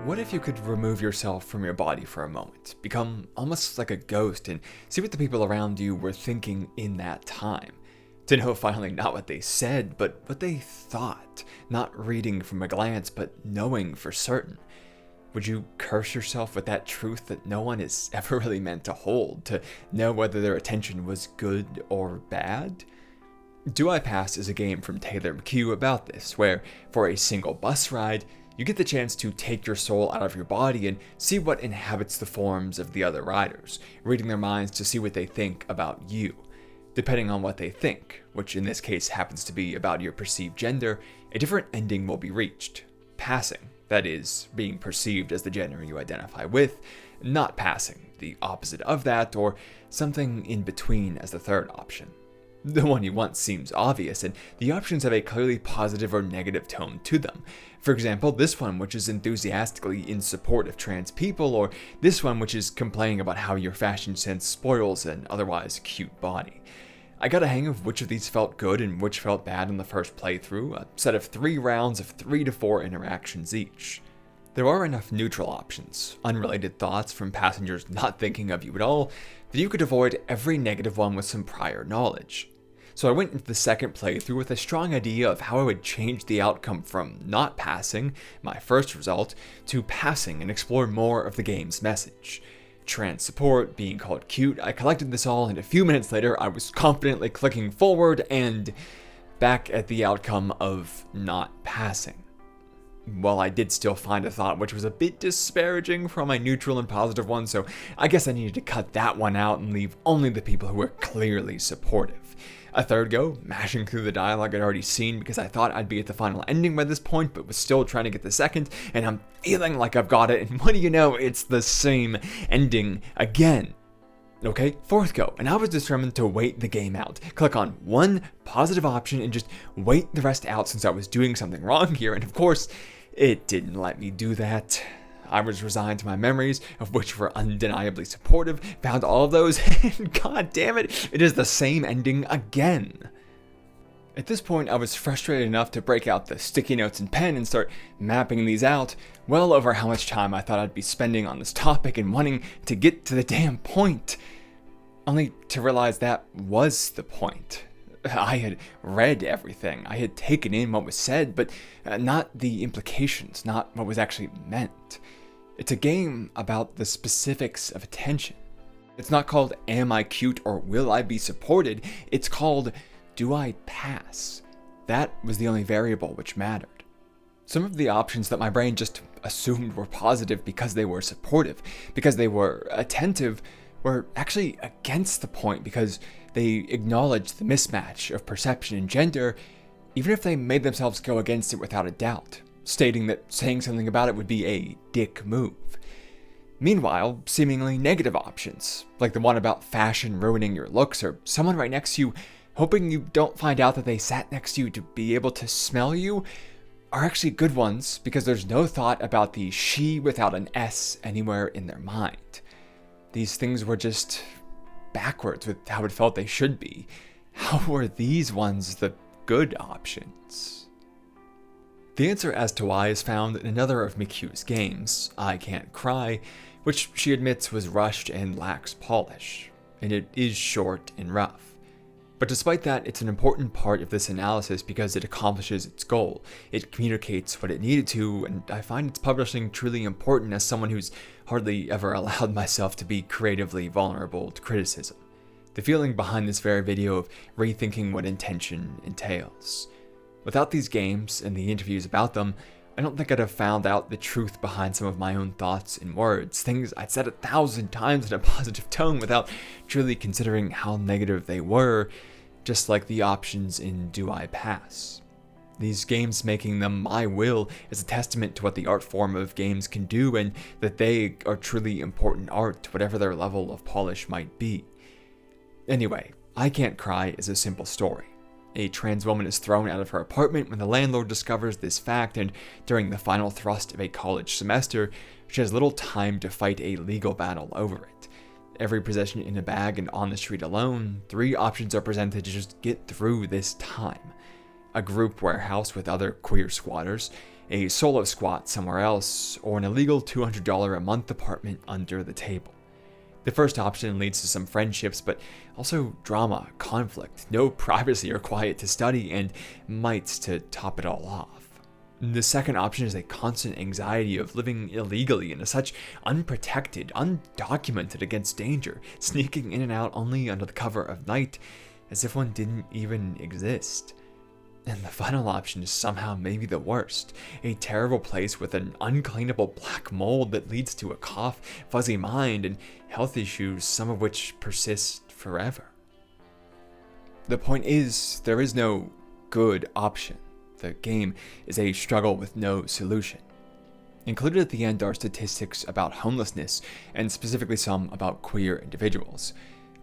What if you could remove yourself from your body for a moment, become almost like a ghost, and see what the people around you were thinking in that time? To know finally not what they said, but what they thought, not reading from a glance, but knowing for certain. Would you curse yourself with that truth that no one is ever really meant to hold, to know whether their attention was good or bad? Do I Pass is a game from Taylor McCue about this, where for a single bus ride, you get the chance to take your soul out of your body and see what inhabits the forms of the other riders, reading their minds to see what they think about you. Depending on what they think, which in this case happens to be about your perceived gender, a different ending will be reached. Passing, that is, being perceived as the gender you identify with, not passing, the opposite of that, or something in between as the third option. The one you want seems obvious, and the options have a clearly positive or negative tone to them. For example, this one which is enthusiastically in support of trans people, or this one which is complaining about how your fashion sense spoils an otherwise cute body. I got a hang of which of these felt good and which felt bad in the first playthrough, a set of 3 rounds of 3 to 4 interactions each. There are enough neutral options, unrelated thoughts from passengers not thinking of you at all, that you could avoid every negative one with some prior knowledge. So I went into the second playthrough with a strong idea of how I would change the outcome from not passing, my first result, to passing and explore more of the game's message. Trans support, being called cute, I collected this all, and a few minutes later I was confidently clicking forward and back at the outcome of not passing. Well, I did still find a thought which was a bit disparaging from my neutral and positive one, so I guess I needed to cut that one out and leave only the people who were clearly supportive. A third go, mashing through the dialogue I'd already seen because I thought I'd be at the final ending by this point, but was still trying to get the second, and I'm feeling like I've got it, and what do you know, it's the same ending again. Okay, fourth go, and I was determined to wait the game out. Click on one positive option and just wait the rest out since I was doing something wrong here, and of course, it didn't let me do that. I was resigned to my memories, of which were undeniably supportive, found all of those, and god damn it, it is the same ending again. At this point, I was frustrated enough to break out the sticky notes and pen and start mapping these out, well over how much time I thought I'd be spending on this topic and wanting to get to the damn point. Only to realize that was the point. I had read everything, I had taken in what was said, but not the implications, not what was actually meant. It's a game about the specifics of attention. It's not called Am I Cute or Will I Be Supported? It's called Do I Pass? That was the only variable which mattered. Some of the options that my brain just assumed were positive because they were supportive, because they were attentive, were actually against the point because they acknowledged the mismatch of perception and gender, even if they made themselves go against it without a doubt, stating that saying something about it would be a dick move. Meanwhile, seemingly negative options, like the one about fashion ruining your looks or someone right next to you hoping you don't find out that they sat next to you to be able to smell you, are actually good ones because there's no thought about the she without an S anywhere in their mind. These things were just backwards with how it felt they should be. How were these ones the good options? The answer as to why is found in another of McCue's games, I Can't Cry, which she admits was rushed and lacks polish, and it is short and rough. But despite that, it's an important part of this analysis because it accomplishes its goal. It communicates what it needed to, and I find its publishing truly important as someone who's hardly ever allowed myself to be creatively vulnerable to criticism. The feeling behind this very video of rethinking what intention entails. Without these games and the interviews about them, I don't think I'd have found out the truth behind some of my own thoughts and words, things I'd said 1,000 times in a positive tone without truly considering how negative they were, just like the options in Do I Pass? These games making them my will is a testament to what the art form of games can do and that they are truly important art, whatever their level of polish might be. Anyway, I Can't Cry is a simple story. A trans woman is thrown out of her apartment when the landlord discovers this fact, and during the final thrust of a college semester, she has little time to fight a legal battle over it. Every possession in a bag and on the street alone, 3 options are presented to just get through this time. A group warehouse with other queer squatters, a solo squat somewhere else, or an illegal $200 a month apartment under the table. The first option leads to some friendships, but also drama, conflict, no privacy or quiet to study, and mites to top it all off. The second option is a constant anxiety of living illegally in such unprotected, undocumented against danger, sneaking in and out only under the cover of night, as if one didn't even exist. And the final option is somehow maybe the worst, a terrible place with an uncleanable black mold that leads to a cough, fuzzy mind, and health issues, some of which persist forever. The point is, there is no good option. The game is a struggle with no solution. Included at the end are statistics about homelessness, and specifically some about queer individuals.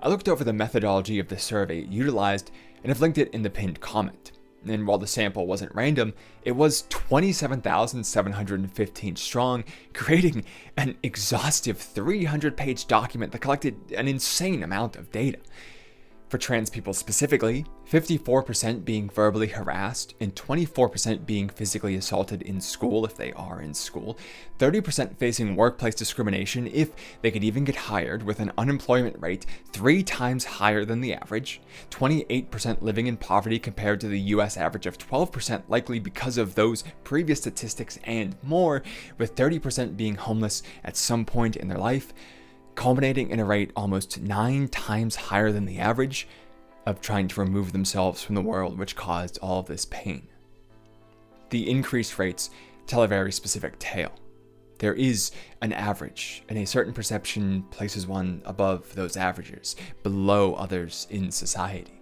I looked over the methodology of the survey utilized and have linked it in the pinned comment. And while the sample wasn't random, it was 27,715 strong, creating an exhaustive 300-page document that collected an insane amount of data. For trans people specifically, 54% being verbally harassed and 24% being physically assaulted in school if they are in school, 30% facing workplace discrimination if they could even get hired, with an unemployment rate 3 times higher than the average, 28% living in poverty compared to the US average of 12%, likely because of those previous statistics and more, with 30% being homeless at some point in their life, culminating in a rate almost 9 times higher than the average of trying to remove themselves from the world which caused all of this pain. The increased rates tell a very specific tale. There is an average, and a certain perception places one above those averages, below others in society.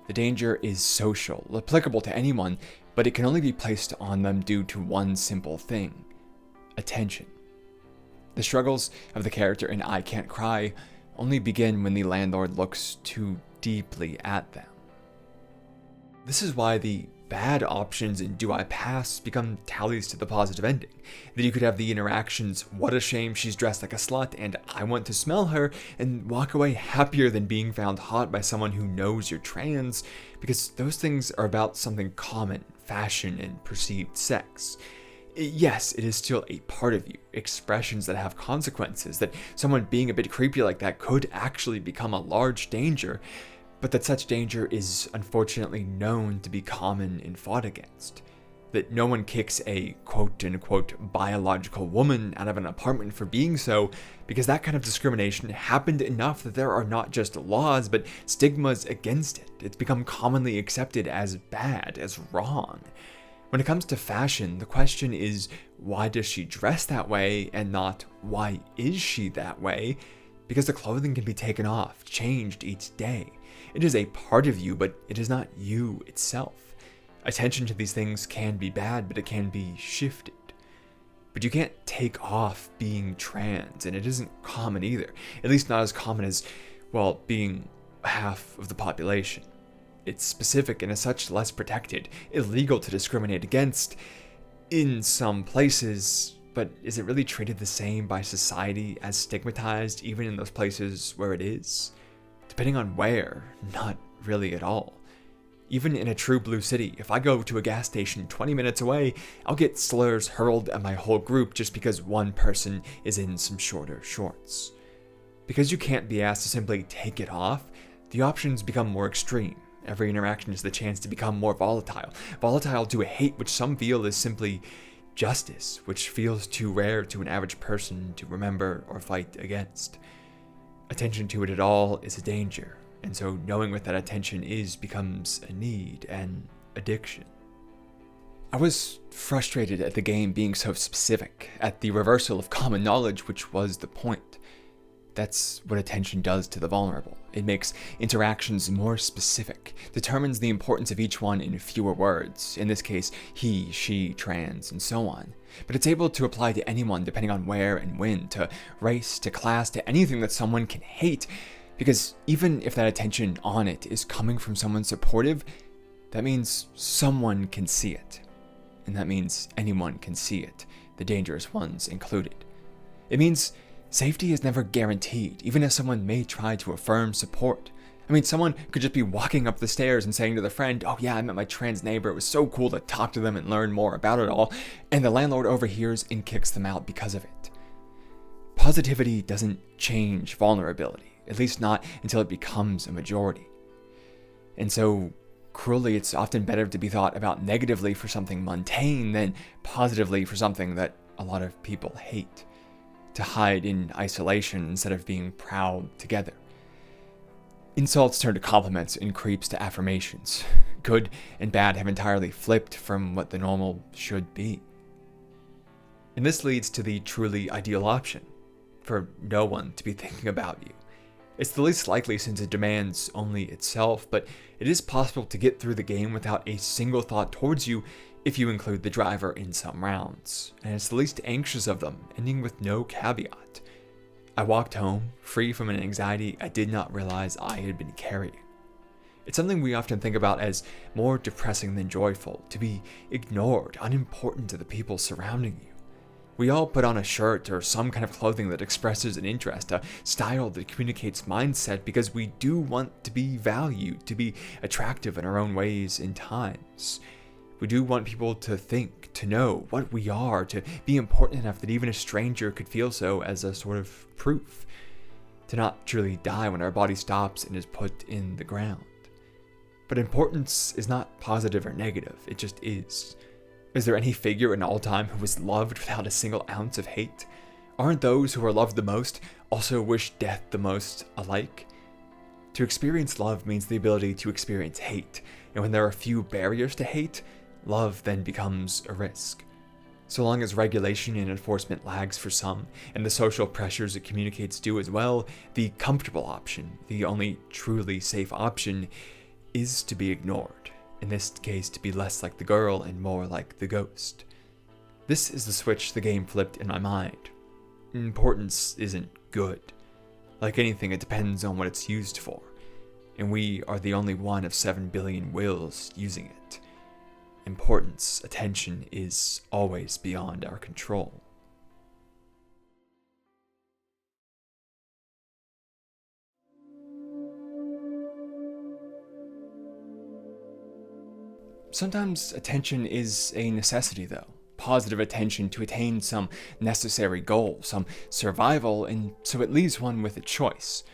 The danger is social, applicable to anyone, but it can only be placed on them due to one simple thing: attention. The struggles of the character in I Can't Cry only begin when the landlord looks too deeply at them. This is why the bad options in Do I Pass become tallies to the positive ending. That you could have the interactions, what a shame she's dressed like a slut and I want to smell her, and walk away happier than being found hot by someone who knows you're trans, because those things are about something common, fashion and perceived sex. Yes, it is still a part of you, expressions that have consequences, that someone being a bit creepy like that could actually become a large danger, but that such danger is unfortunately known to be common and fought against. That no one kicks a quote-unquote biological woman out of an apartment for being so, because that kind of discrimination happened enough that there are not just laws, but stigmas against it. It's become commonly accepted as bad, as wrong. When it comes to fashion, the question is, why does she dress that way, and not why is she that way? Because the clothing can be taken off, changed each day. It is a part of you, but it is not you itself. Attention to these things can be bad, but it can be shifted. But you can't take off being trans, and it isn't common either. At least not as common as, well, being half of the population. It's specific and as such less protected, illegal to discriminate against in some places, but is it really treated the same by society as stigmatized even in those places where it is? Depending on where, not really at all. Even in a true blue city, if I go to a gas station 20 minutes away, I'll get slurs hurled at my whole group just because one person is in some shorter shorts. Because you can't be asked to simply take it off, the options become more extreme. Every interaction is the chance to become more volatile. Volatile to a hate which some feel is simply justice, which feels too rare to an average person to remember or fight against. Attention to it at all is a danger, and so knowing what that attention is becomes a need, an addiction. I was frustrated at the game being so specific, at the reversal of common knowledge, which was the point. That's what attention does to the vulnerable. It makes interactions more specific, determines the importance of each one in fewer words, in this case, he, she, trans, and so on. But it's able to apply to anyone depending on where and when, to race, to class, to anything that someone can hate, because even if that attention on it is coming from someone supportive, that means someone can see it. And that means anyone can see it, the dangerous ones included. It means safety is never guaranteed, even if someone may try to affirm support. I mean, someone could just be walking up the stairs and saying to their friend, "Oh yeah, I met my trans neighbor. It was so cool to talk to them and learn more about it all." And the landlord overhears and kicks them out because of it. Positivity doesn't change vulnerability, at least not until it becomes a majority. And so, cruelly, it's often better to be thought about negatively for something mundane than positively for something that a lot of people hate. To hide in isolation instead of being proud together. Insults turn to compliments and creeps to affirmations. Good and bad have entirely flipped from what the normal should be. And this leads to the truly ideal option, for no one to be thinking about you. It's the least likely since it demands only itself, but it is possible to get through the game without a single thought towards you if you include the driver in some rounds, and it's the least anxious of them, ending with no caveat. I walked home, free from an anxiety I did not realize I had been carrying. It's something we often think about as more depressing than joyful, to be ignored, unimportant to the people surrounding you. We all put on a shirt or some kind of clothing that expresses an interest, a style that communicates mindset, because we do want to be valued, to be attractive in our own ways and times. We do want people to think, to know what we are, to be important enough that even a stranger could feel so as a sort of proof. To not truly die when our body stops and is put in the ground. But importance is not positive or negative, it just is. Is there any figure in all time who was loved without a single ounce of hate? Aren't those who are loved the most also wish death the most alike? To experience love means the ability to experience hate, and when there are few barriers to hate, love then becomes a risk. So long as regulation and enforcement lags for some, and the social pressures it communicates do as well, the comfortable option, the only truly safe option, is to be ignored. In this case, to be less like the girl and more like the ghost. This is the switch the game flipped in my mind. Importance isn't good. Like anything, it depends on what it's used for. And we are the only one of 7 billion wills using it. Importance, attention, is always beyond our control. Sometimes attention is a necessity though. Positive attention to attain some necessary goal, some survival, and so it leaves one with a choice.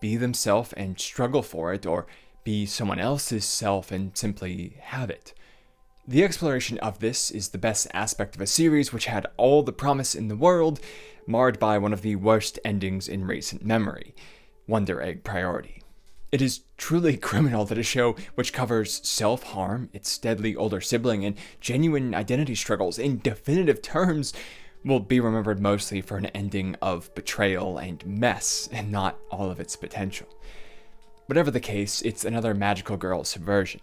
Be themselves and struggle for it, or be someone else's self and simply have it. The exploration of this is the best aspect of a series which had all the promise in the world, marred by one of the worst endings in recent memory, Wonder Egg Priority. It is truly criminal that a show which covers self-harm, its deadly older sibling, and genuine identity struggles in definitive terms will be remembered mostly for an ending of betrayal and mess, and not all of its potential. Whatever the case, it's another magical girl subversion.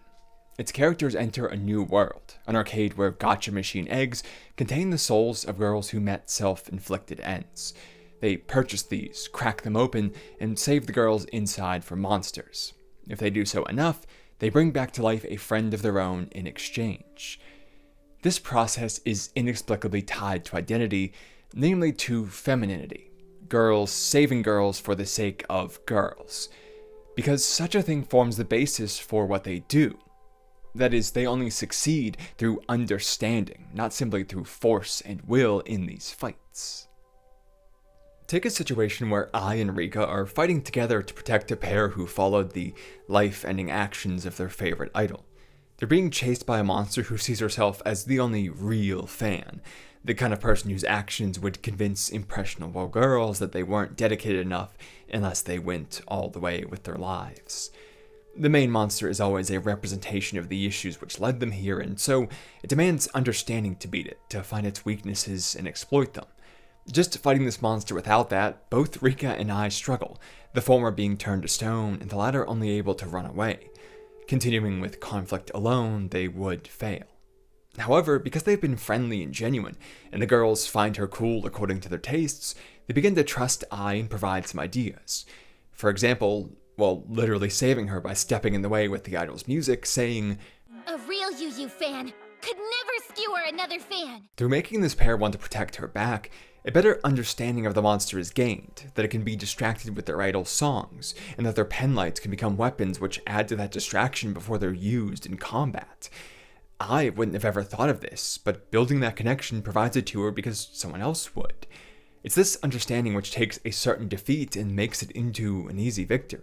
Its characters enter a new world, an arcade where gotcha machine eggs contain the souls of girls who met self-inflicted ends. They purchase these, crack them open, and save the girls inside from monsters. If they do so enough, they bring back to life a friend of their own in exchange. This process is inexplicably tied to identity, namely to femininity. Girls saving girls for the sake of girls. Because such a thing forms the basis for what they do. That is, they only succeed through understanding, not simply through force and will in these fights. Take a situation where I and Rika are fighting together to protect a pair who followed the life-ending actions of their favorite idol. They're being chased by a monster who sees herself as the only real fan, the kind of person whose actions would convince impressionable girls that they weren't dedicated enough unless they went all the way with their lives. The main monster is always a representation of the issues which led them here, and so it demands understanding to beat it, to find its weaknesses and exploit them. Just fighting this monster without that, both Rika and I struggle, the former being turned to stone and the latter only able to run away. Continuing with conflict alone, they would fail. However, because they've been friendly and genuine, and the girls find her cool according to their tastes, they begin to trust I and provide some ideas. For example, literally saving her by stepping in the way with the idol's music, saying, "A real UU fan! could never skewer another fan. Through making this pair want to protect her back, a better understanding of the monster is gained, that it can be distracted with their idle songs, and that their penlights can become weapons which add to that distraction before they're used in combat. I wouldn't have ever thought of this, but building that connection provides it to her because someone else would. It's this understanding which takes a certain defeat and makes it into an easy victory.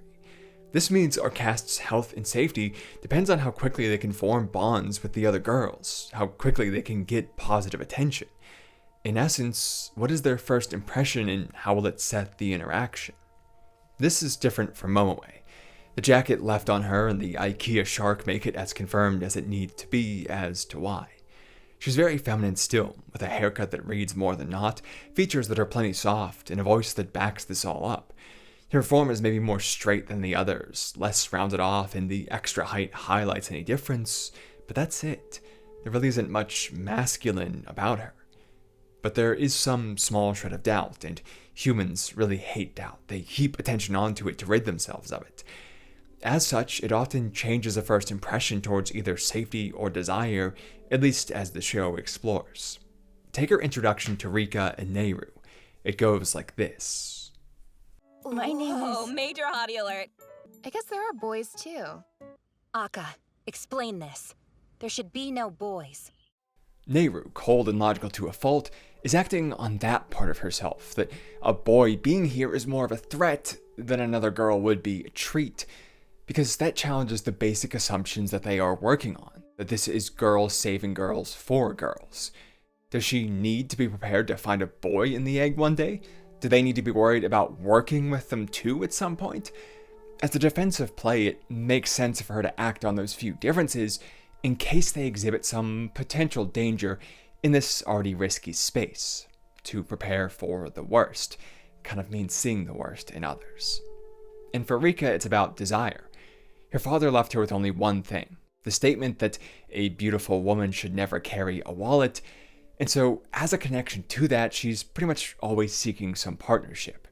This means our cast's health and safety depends on how quickly they can form bonds with the other girls, how quickly they can get positive attention. In essence, what is their first impression and how will it set the interaction? This is different from Momoe. The jacket left on her and the IKEA shark make it as confirmed as it needs to be as to why. She's very feminine still, with a haircut that reads more than not, features that are plenty soft, and a voice that backs this all up. Her form is maybe more straight than the others, less rounded off, and the extra height highlights any difference, but that's it. There really isn't much masculine about her. But there is some small shred of doubt, and humans really hate doubt. They heap attention onto it to rid themselves of it. As such, it often changes a first impression towards either safety or desire, at least as the show explores. Take her introduction to Rika and Nehru. It goes like this. My name is... Oh, major hottie alert. I guess there are boys too. Akka, explain this. There should be no boys. Nehru, cold and logical to a fault, is acting on that part of herself, that a boy being here is more of a threat than another girl would be a treat, because that challenges the basic assumptions that they are working on, that this is girls saving girls for girls. Does she need to be prepared to find a boy in the egg one day? Do they need to be worried about working with them too at some point? As a defensive play, it makes sense for her to act on those few differences in case they exhibit some potential danger in this already risky space. To prepare for the worst kind of means seeing the worst in others. And for Rika, it's about desire. Her father left her with only one thing, the statement that a beautiful woman should never carry a wallet, and so as a connection to that, she's pretty much always seeking some partnership.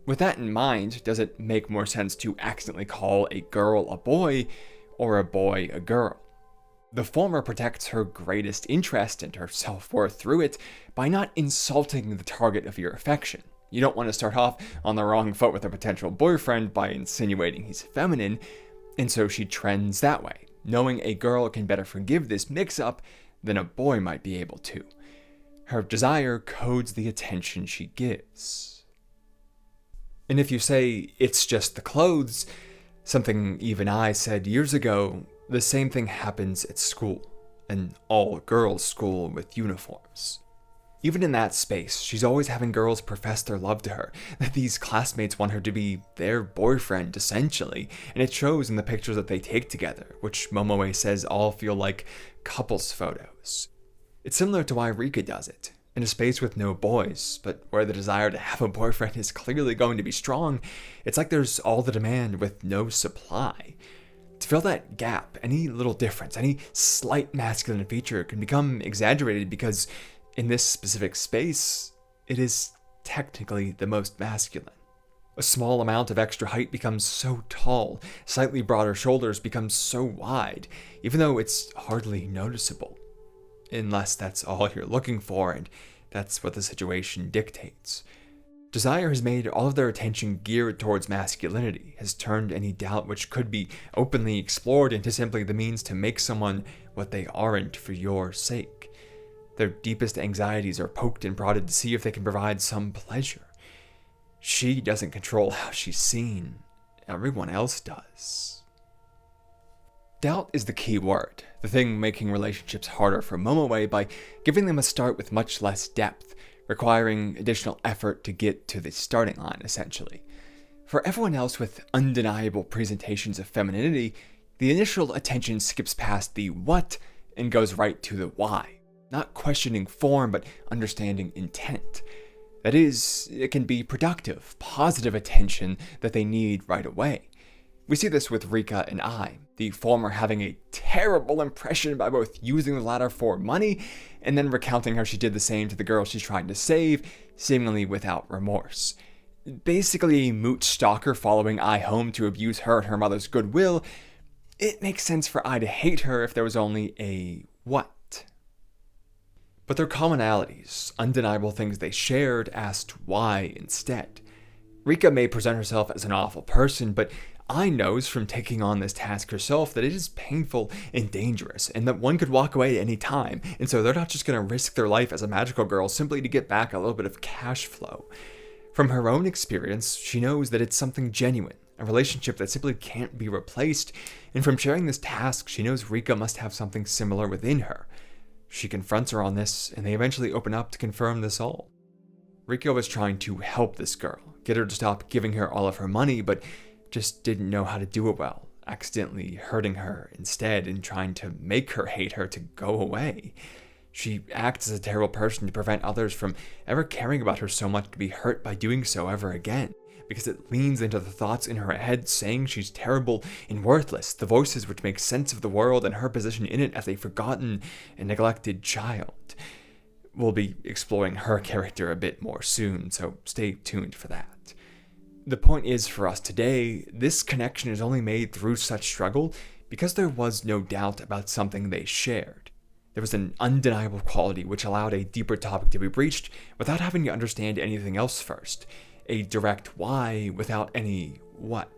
With that in mind, does it make more sense to accidentally call a girl a boy, or a boy a girl? The former protects her greatest interest and her self-worth through it by not insulting the target of your affection. You don't want to start off on the wrong foot with a potential boyfriend by insinuating he's feminine, and so she trends that way, knowing a girl can better forgive this mix-up than a boy might be able to. Her desire codes the attention she gives. And if you say, it's just the clothes, something even I said years ago, the same thing happens at school, an all-girls school with uniforms. Even in that space, she's always having girls profess their love to her, that these classmates want her to be their boyfriend, essentially, and it shows in the pictures that they take together, which Momoe says all feel like couples photos. It's similar to why Rika does it. In a space with no boys, but where the desire to have a boyfriend is clearly going to be strong, it's like there's all the demand with no supply. To fill that gap, any little difference, any slight masculine feature can become exaggerated because in this specific space, it is technically the most masculine. A small amount of extra height becomes so tall, slightly broader shoulders become so wide, even though it's hardly noticeable. Unless that's all you're looking for, and that's what the situation dictates. Desire has made all of their attention geared towards masculinity, has turned any doubt which could be openly explored into simply the means to make someone what they aren't for your sake. Their deepest anxieties are poked and prodded to see if they can provide some pleasure. She doesn't control how she's seen. Everyone else does. Doubt is the key word, the thing making relationships harder for Momoe by giving them a start with much less depth, requiring additional effort to get to the starting line, essentially. For everyone else with undeniable presentations of femininity, the initial attention skips past the what and goes right to the why. Not questioning form, but understanding intent. That is, it can be productive, positive attention that they need right away. We see this with Rika and I, the former having a terrible impression by both using the latter for money and then recounting how she did the same to the girl she's trying to save, seemingly without remorse. Basically a moot stalker following I home to abuse her and her mother's goodwill. It makes sense for I to hate her if there was only a what. But their commonalities, undeniable things they shared, asked why instead. Rika may present herself as an awful person, but Ai knows from taking on this task herself that it is painful and dangerous, and that one could walk away at any time, and so they're not just going to risk their life as a magical girl simply to get back a little bit of cash flow. From her own experience, she knows that it's something genuine, a relationship that simply can't be replaced, and from sharing this task, she knows Rika must have something similar within her. She confronts her on this, and they eventually open up to confirm this all. Rika was trying to help this girl, get her to stop giving her all of her money, but just didn't know how to do it well, accidentally hurting her instead and trying to make her hate her to go away. She acts as a terrible person to prevent others from ever caring about her so much to be hurt by doing so ever again, because it leans into the thoughts in her head saying she's terrible and worthless, the voices which make sense of the world and her position in it as a forgotten and neglected child. We'll be exploring her character a bit more soon, so stay tuned for that. The point is for us today, this connection is only made through such struggle because there was no doubt about something they shared. There was an undeniable quality which allowed a deeper topic to be breached without having to understand anything else first. A direct why without any what.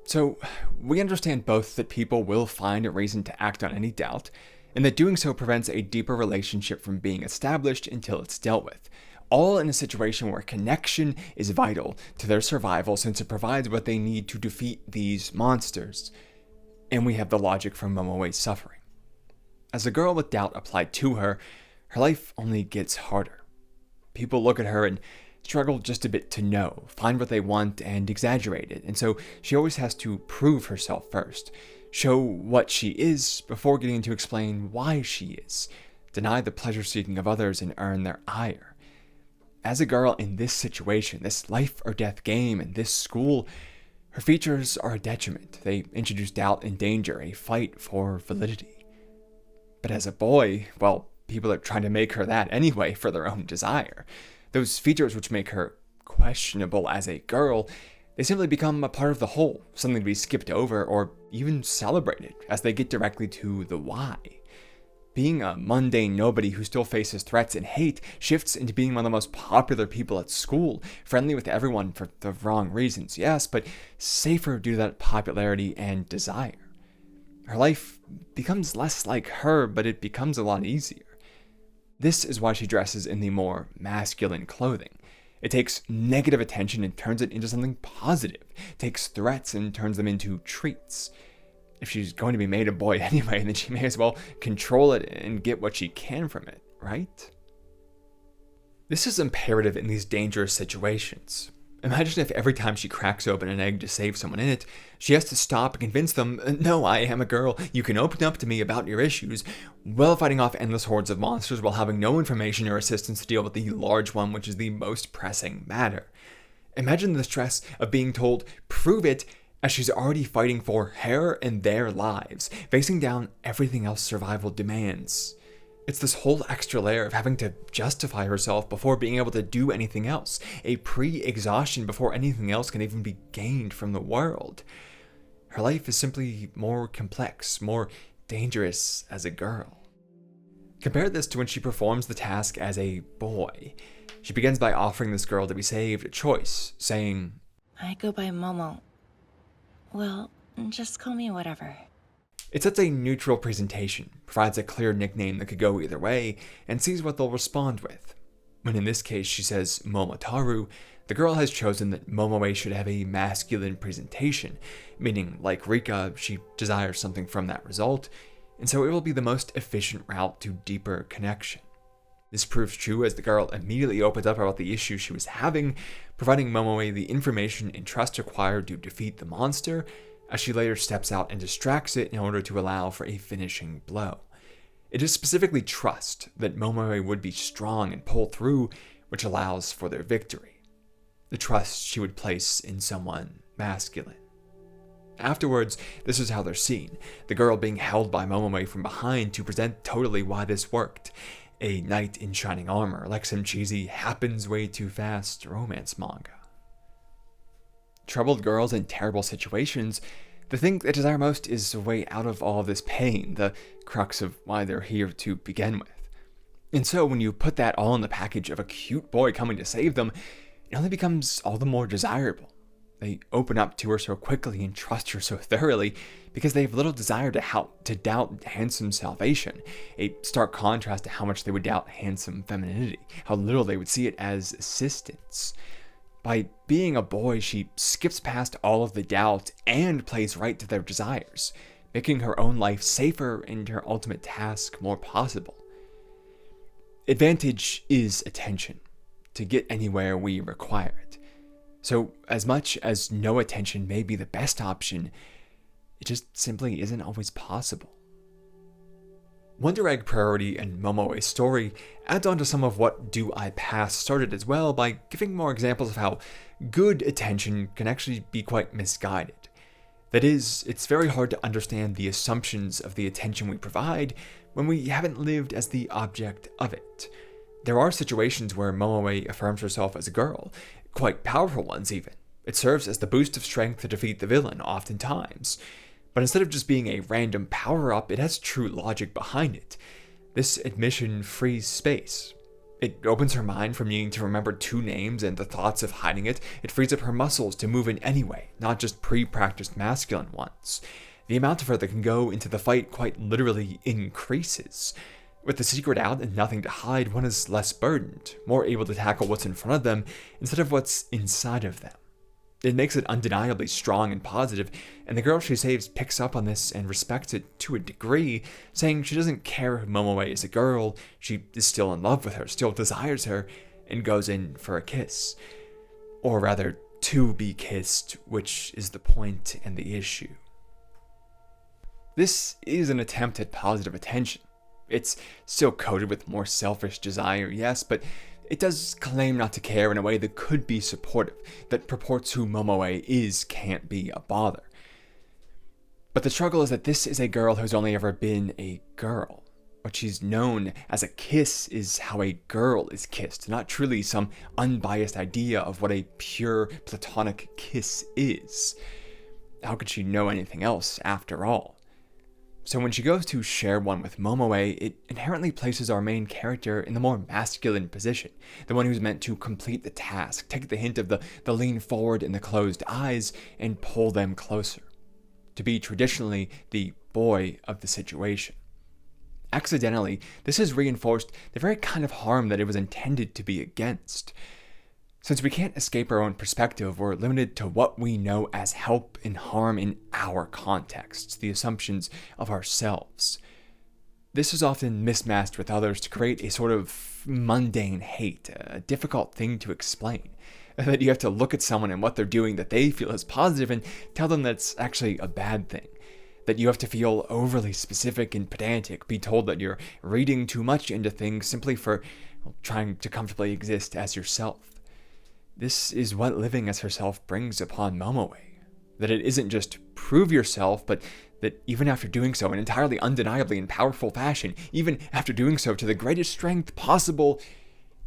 So, we understand both that people will find a reason to act on any doubt, and that doing so prevents a deeper relationship from being established until it's dealt with. All in a situation where connection is vital to their survival since it provides what they need to defeat these monsters. And we have the logic from Momoe's suffering. As a girl with doubt applied to her, her life only gets harder. People look at her and struggle just a bit to know, find what they want, and exaggerate it, and so she always has to prove herself first, show what she is before getting to explain why she is, deny the pleasure-seeking of others and earn their ire. As a girl in this situation, this life or death game in this school, her features are a detriment. They introduce doubt and danger, a fight for validity. But as a boy, well, people are trying to make her that anyway for their own desire. Those features which make her questionable as a girl, they simply become a part of the whole, something to be skipped over or even celebrated as they get directly to the why. Being a mundane nobody who still faces threats and hate shifts into being one of the most popular people at school, friendly with everyone for the wrong reasons, yes, but safer due to that popularity and desire. Her life becomes less like her, but it becomes a lot easier. This is why she dresses in the more masculine clothing. It takes negative attention and turns it into something positive, takes threats and turns them into treats. If she's going to be made a boy anyway, then she may as well control it and get what she can from it, right? This is imperative in these dangerous situations. Imagine if every time she cracks open an egg to save someone in it, she has to stop and convince them, no, I am a girl, you can open up to me about your issues, while fighting off endless hordes of monsters while having no information or assistance to deal with the large one which is the most pressing matter. Imagine the stress of being told, prove it, as she's already fighting for her and their lives, facing down everything else survival demands. It's this whole extra layer of having to justify herself before being able to do anything else, a pre-exhaustion before anything else can even be gained from the world. Her life is simply more complex, more dangerous as a girl. Compare this to when she performs the task as a boy. She begins by offering this girl to be saved a choice, saying, I go by Momo. Well, just call me whatever. It sets a neutral presentation, provides a clear nickname that could go either way, and sees what they'll respond with. When in this case she says Momotaru, the girl has chosen that Momoe should have a masculine presentation, meaning, like Rika, she desires something from that result, and so it will be the most efficient route to deeper connection. This proves true as the girl immediately opens up about the issue she was having, providing Momoe the information and trust required to defeat the monster, as she later steps out and distracts it in order to allow for a finishing blow. It is specifically trust that Momoe would be strong and pull through, which allows for their victory. The trust she would place in someone masculine. Afterwards, this is how they're seen, the girl being held by Momoe from behind to present totally why this worked. A knight in shining armor, like some cheesy happens way too fast romance manga. Troubled girls in terrible situations, the thing they desire most is a way out of all of this pain, the crux of why they're here to begin with. And so when you put that all in the package of a cute boy coming to save them, it only becomes all the more desirable. They open up to her so quickly and trust her so thoroughly because they have little desire to doubt handsome salvation, a stark contrast to how much they would doubt handsome femininity, how little they would see it as assistance. By being a boy, she skips past all of the doubt and plays right to their desires, making her own life safer and her ultimate task more possible. Advantage is attention. To get anywhere, we require it. So as much as no attention may be the best option, it just simply isn't always possible. Wonder Egg Priority and Momoe's story adds on to some of what Do I Pass started as well by giving more examples of how good attention can actually be quite misguided. That is, it's very hard to understand the assumptions of the attention we provide when we haven't lived as the object of it. There are situations where Momoe affirms herself as a girl, quite powerful ones even. It serves as the boost of strength to defeat the villain, oftentimes. But instead of just being a random power-up, it has true logic behind it. This admission frees space. It opens her mind from needing to remember two names and the thoughts of hiding it. It frees up her muscles to move in any way, not just pre-practiced masculine ones. The amount of her that can go into the fight quite literally increases. With the secret out and nothing to hide, one is less burdened, more able to tackle what's in front of them instead of what's inside of them. It makes it undeniably strong and positive, and the girl she saves picks up on this and respects it to a degree, saying she doesn't care who Momoe is a girl, she is still in love with her, still desires her, and goes in for a kiss. Or rather, to be kissed, which is the point and the issue. This is an attempt at positive attention. It's still coated with more selfish desire, yes, but it does claim not to care in a way that could be supportive, that purports who Momoe is can't be a bother. But the struggle is that this is a girl who's only ever been a girl. What she's known as a kiss is how a girl is kissed, not truly some unbiased idea of what a pure platonic kiss is. How could she know anything else after all? So when she goes to share one with Momoe, it inherently places our main character in the more masculine position, the one who's meant to complete the task, take the hint of the lean forward and the closed eyes, and pull them closer. To be traditionally the boy of the situation. Accidentally, this has reinforced the very kind of harm that it was intended to be against. Since we can't escape our own perspective, we're limited to what we know as help and harm in our contexts, the assumptions of ourselves. This is often mismatched with others to create a sort of mundane hate, a difficult thing to explain. That you have to look at someone and what they're doing that they feel is positive and tell them that's actually a bad thing. That you have to feel overly specific and pedantic, be told that you're reading too much into things simply for trying to comfortably exist as yourself. This is what living as herself brings upon Momoe. That it isn't just prove yourself, but that even after doing so in entirely undeniably and powerful fashion, even after doing so to the greatest strength possible,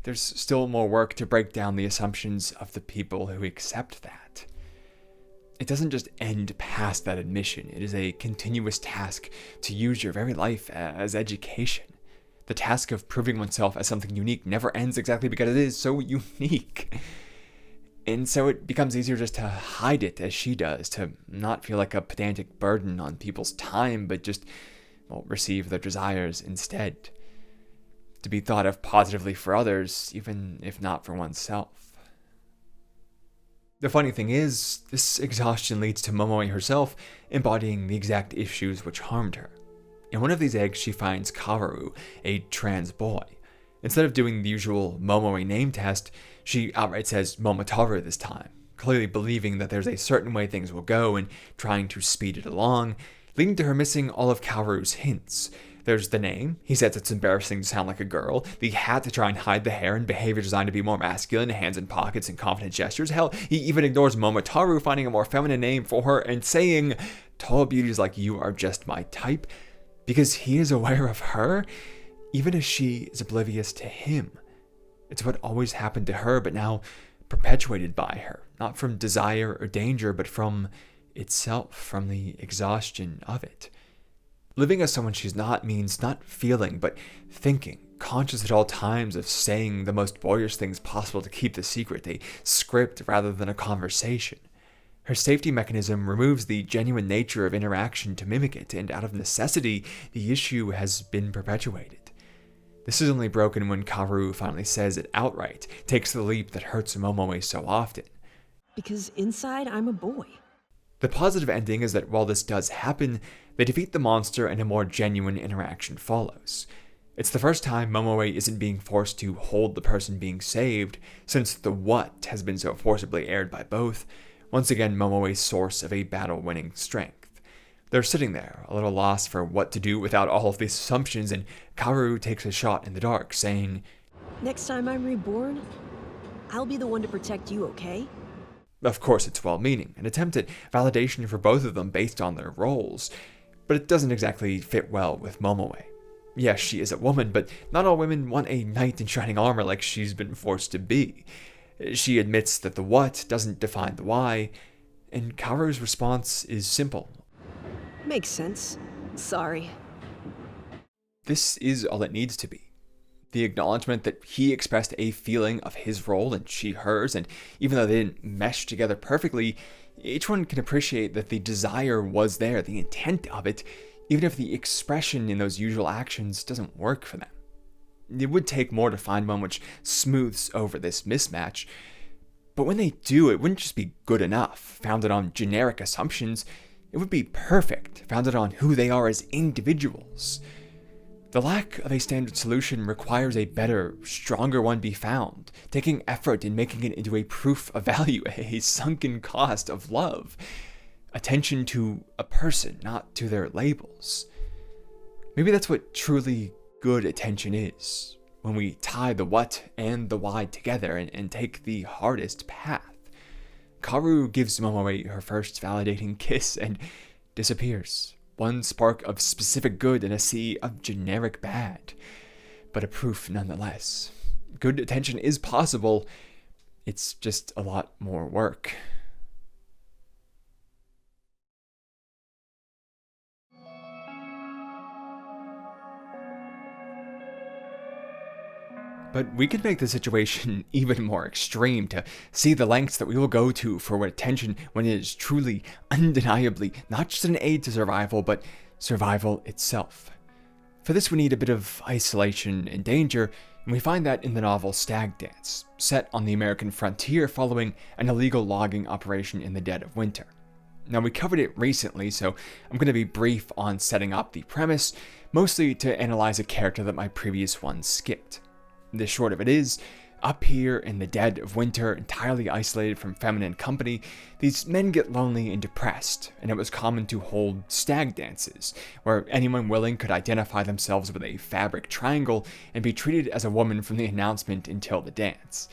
there's still more work to break down the assumptions of the people who accept that. It doesn't just end past that admission. It is a continuous task to use your very life as education. The task of proving oneself as something unique never ends exactly because it is so unique. And so it becomes easier just to hide it as she does, to not feel like a pedantic burden on people's time, but just, receive their desires instead. To be thought of positively for others, even if not for oneself. The funny thing is, this exhaustion leads to Momoe herself embodying the exact issues which harmed her. In one of these eggs, she finds Kaworu, a trans boy. Instead of doing the usual Momoe name test, she outright says Momotaro this time, clearly believing that there's a certain way things will go and trying to speed it along, leading to her missing all of Kaworu's hints. There's the name, he says it's embarrassing to sound like a girl, the hat to try and hide the hair and behavior designed to be more masculine, hands in pockets and confident gestures. Hell, he even ignores Momotaro finding a more feminine name for her and saying, tall beauties like you are just my type, because he is aware of her, even as she is oblivious to him. It's what always happened to her, but now perpetuated by her, not from desire or danger, but from itself, from the exhaustion of it. Living as someone she's not means not feeling, but thinking, conscious at all times of saying the most boyish things possible to keep the secret, a script rather than a conversation. Her safety mechanism removes the genuine nature of interaction to mimic it, and out of necessity, the issue has been perpetuated. This is only broken when Kaoru finally says it outright, takes the leap that hurts Momoe so often. Because inside, I'm a boy. The positive ending is that while this does happen, they defeat the monster and a more genuine interaction follows. It's the first time Momoe isn't being forced to hold the person being saved, since the what has been so forcibly aired by both, once again Momoe's source of a battle-winning strength. They're sitting there, a little lost for what to do without all of these assumptions, and Kaoru takes a shot in the dark, saying, Next time I'm reborn, I'll be the one to protect you, okay? Of course it's well-meaning, an attempt at validation for both of them based on their roles, but it doesn't exactly fit well with Momoe. Yes, she is a woman, but not all women want a knight in shining armor like she's been forced to be. She admits that the what doesn't define the why, and Kaoru's response is simple. Makes sense. Sorry. This is all it needs to be. The acknowledgement that he expressed a feeling of his role and she hers, and even though they didn't mesh together perfectly, each one can appreciate that the desire was there, the intent of it, even if the expression in those usual actions doesn't work for them. It would take more to find one which smooths over this mismatch, but when they do, it wouldn't just be good enough, founded on generic assumptions. It would be perfect, founded on who they are as individuals. The lack of a standard solution requires a better, stronger one be found, taking effort in making it into a proof of value, a sunken cost of love. Attention to a person, not to their labels. Maybe that's what truly good attention is, when we tie the what and the why together and take the hardest path. Kaoru gives Momoe her first validating kiss and disappears. One spark of specific good in a sea of generic bad, but a proof nonetheless. Good attention is possible, it's just a lot more work. But we could make the situation even more extreme to see the lengths that we will go to for what attention when it is truly, undeniably, not just an aid to survival, but survival itself. For this we need a bit of isolation and danger, and we find that in the novel Stag Dance, set on the American frontier following an illegal logging operation in the dead of winter. Now we covered it recently, so I'm going to be brief on setting up the premise, mostly to analyze a character that my previous one skipped. The short of it is, up here in the dead of winter, entirely isolated from feminine company, these men get lonely and depressed, and it was common to hold stag dances, where anyone willing could identify themselves with a fabric triangle and be treated as a woman from the announcement until the dance.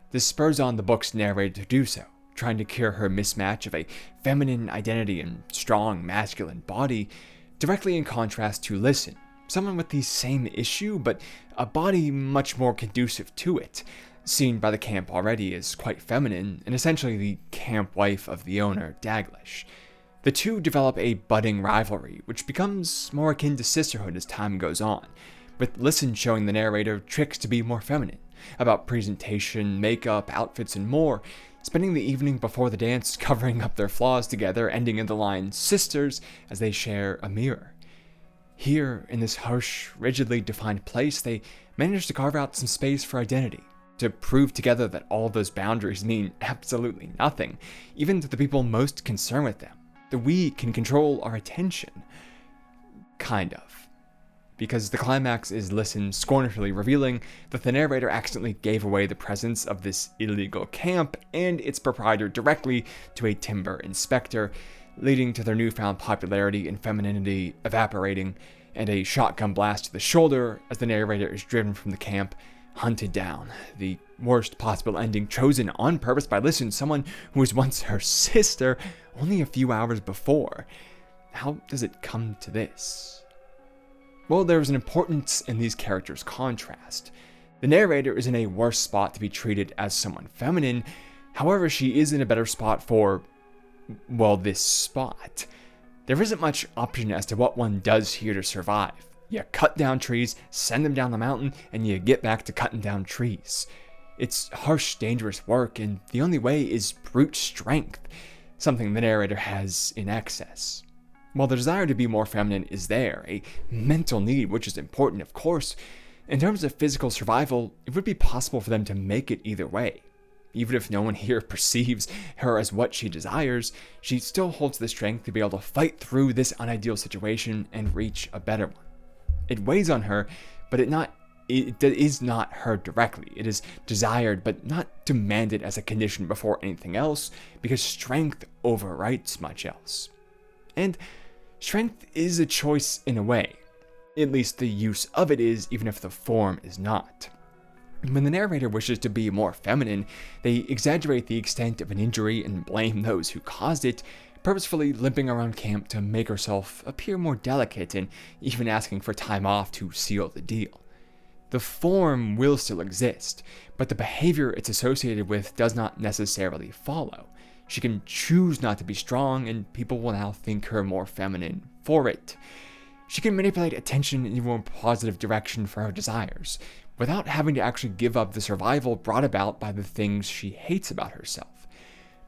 This spurs on the book's narrator to do so, trying to cure her mismatch of a feminine identity and strong masculine body, directly in contrast to Listen, someone with the same issue, but a body much more conducive to it, seen by the camp already as quite feminine, and essentially the camp wife of the owner, Daglish. The two develop a budding rivalry, which becomes more akin to sisterhood as time goes on, with Listen showing the narrator tricks to be more feminine, about presentation, makeup, outfits, and more, spending the evening before the dance covering up their flaws together, ending in the line "sisters" as they share a mirror. Here, in this harsh, rigidly defined place, they manage to carve out some space for identity, to prove together that all those boundaries mean absolutely nothing, even to the people most concerned with them, that we can control our attention. Kind of. Because the climax is Listen scornfully revealing that the narrator accidentally gave away the presence of this illegal camp and its proprietor directly to a timber inspector, leading to their newfound popularity and femininity evaporating, and a shotgun blast to the shoulder as the narrator is driven from the camp, hunted down. The worst possible ending chosen on purpose by Listen, someone who was once her sister only a few hours before. How does it come to this? Well, there is an importance in these characters' contrast. The narrator is in a worse spot to be treated as someone feminine, however she is in a better spot for, well, this spot. there isn't much option as to what one does here to survive. You cut down trees, send them down the mountain, and you get back to cutting down trees. It's harsh, dangerous work, and the only way is brute strength, something the narrator has in excess. While the desire to be more feminine is there, a mental need which is important of course, in terms of physical survival, it would be possible for them to make it either way. Even if no one here perceives her as what she desires, she still holds the strength to be able to fight through this unideal situation and reach a better one. It weighs on her, but it is not her directly. It is desired, but not demanded as a condition before anything else, because strength overwrites much else. And strength is a choice in a way. At least the use of it is, even if the form is not. When the narrator wishes to be more feminine, they exaggerate the extent of an injury and blame those who caused it, purposefully limping around camp to make herself appear more delicate and even asking for time off to seal the deal. The form will still exist, but the behavior it's associated with does not necessarily follow. She can choose not to be strong, and people will now think her more feminine for it. She can manipulate attention in a more positive direction for her desires, without having to actually give up the survival brought about by the things she hates about herself.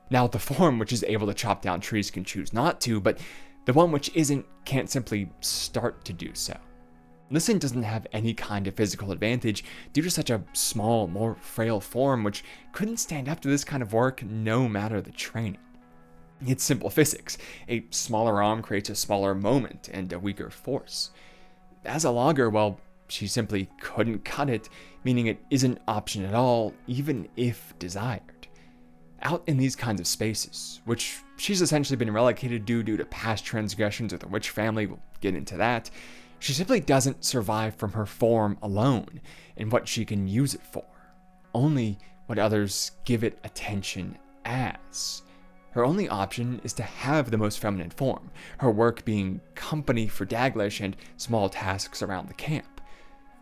Now, the form which is able to chop down trees can choose not to, but the one which isn't can't simply start to do so. Listen doesn't have any kind of physical advantage due to such a small, more frail form which couldn't stand up to this kind of work no matter the training. It's simple physics. A smaller arm creates a smaller moment and a weaker force. As a logger, well, she simply couldn't cut it, meaning it isn't an option at all, even if desired. Out in these kinds of spaces, which she's essentially been relegated due to past transgressions of the witch family, we'll get into that, she simply doesn't survive from her form alone and what she can use it for, only what others give it attention as. Her only option is to have the most feminine form, her work being company for Daglish and small tasks around the camp.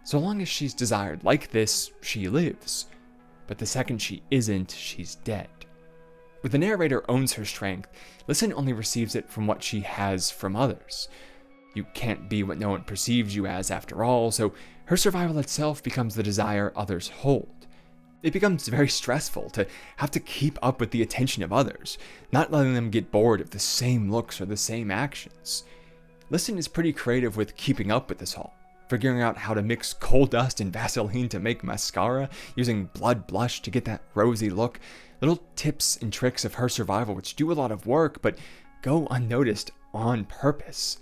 So long as she's desired like this, she lives. But the second she isn't, she's dead. When the narrator owns her strength, Listen only receives it from what she has from others. You can't be what no one perceives you as after all, so her survival itself becomes the desire others hold. It becomes very stressful to have to keep up with the attention of others, not letting them get bored of the same looks or the same actions. Listen is pretty creative with keeping up with this all, figuring out how to mix coal dust and Vaseline to make mascara, using blood blush to get that rosy look, little tips and tricks of her survival which do a lot of work but go unnoticed on purpose.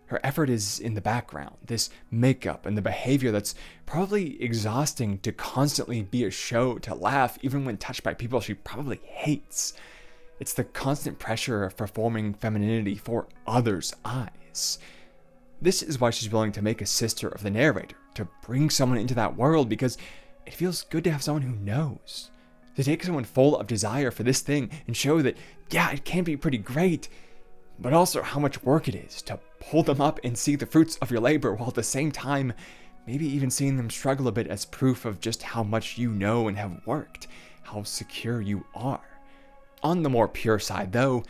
Her effort is in the background, this makeup and the behavior that's probably exhausting to constantly be a show to laugh even when touched by people she probably hates. It's the constant pressure of performing femininity for others' eyes. This is why she's willing to make a sister of the narrator, to bring someone into that world because it feels good to have someone who knows. To take someone full of desire for this thing and show that, yeah, it can be pretty great, but also how much work it is to pull them up and see the fruits of your labor while at the same time maybe even seeing them struggle a bit as proof of just how much you know and have worked, how secure you are. On the more pure side though,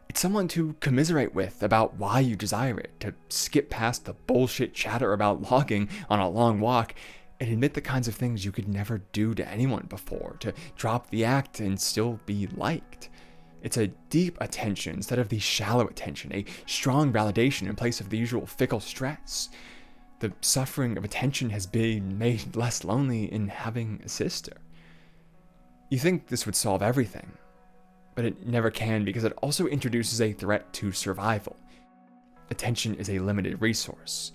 it's someone to commiserate with about why you desire it, to skip past the bullshit chatter about logging on a long walk and admit the kinds of things you could never do to anyone before, to drop the act and still be liked. It's a deep attention instead of the shallow attention, a strong validation in place of the usual fickle stress. The suffering of attention has been made less lonely in having a sister. You think this would solve everything, but it never can because it also introduces a threat to survival. Attention is a limited resource.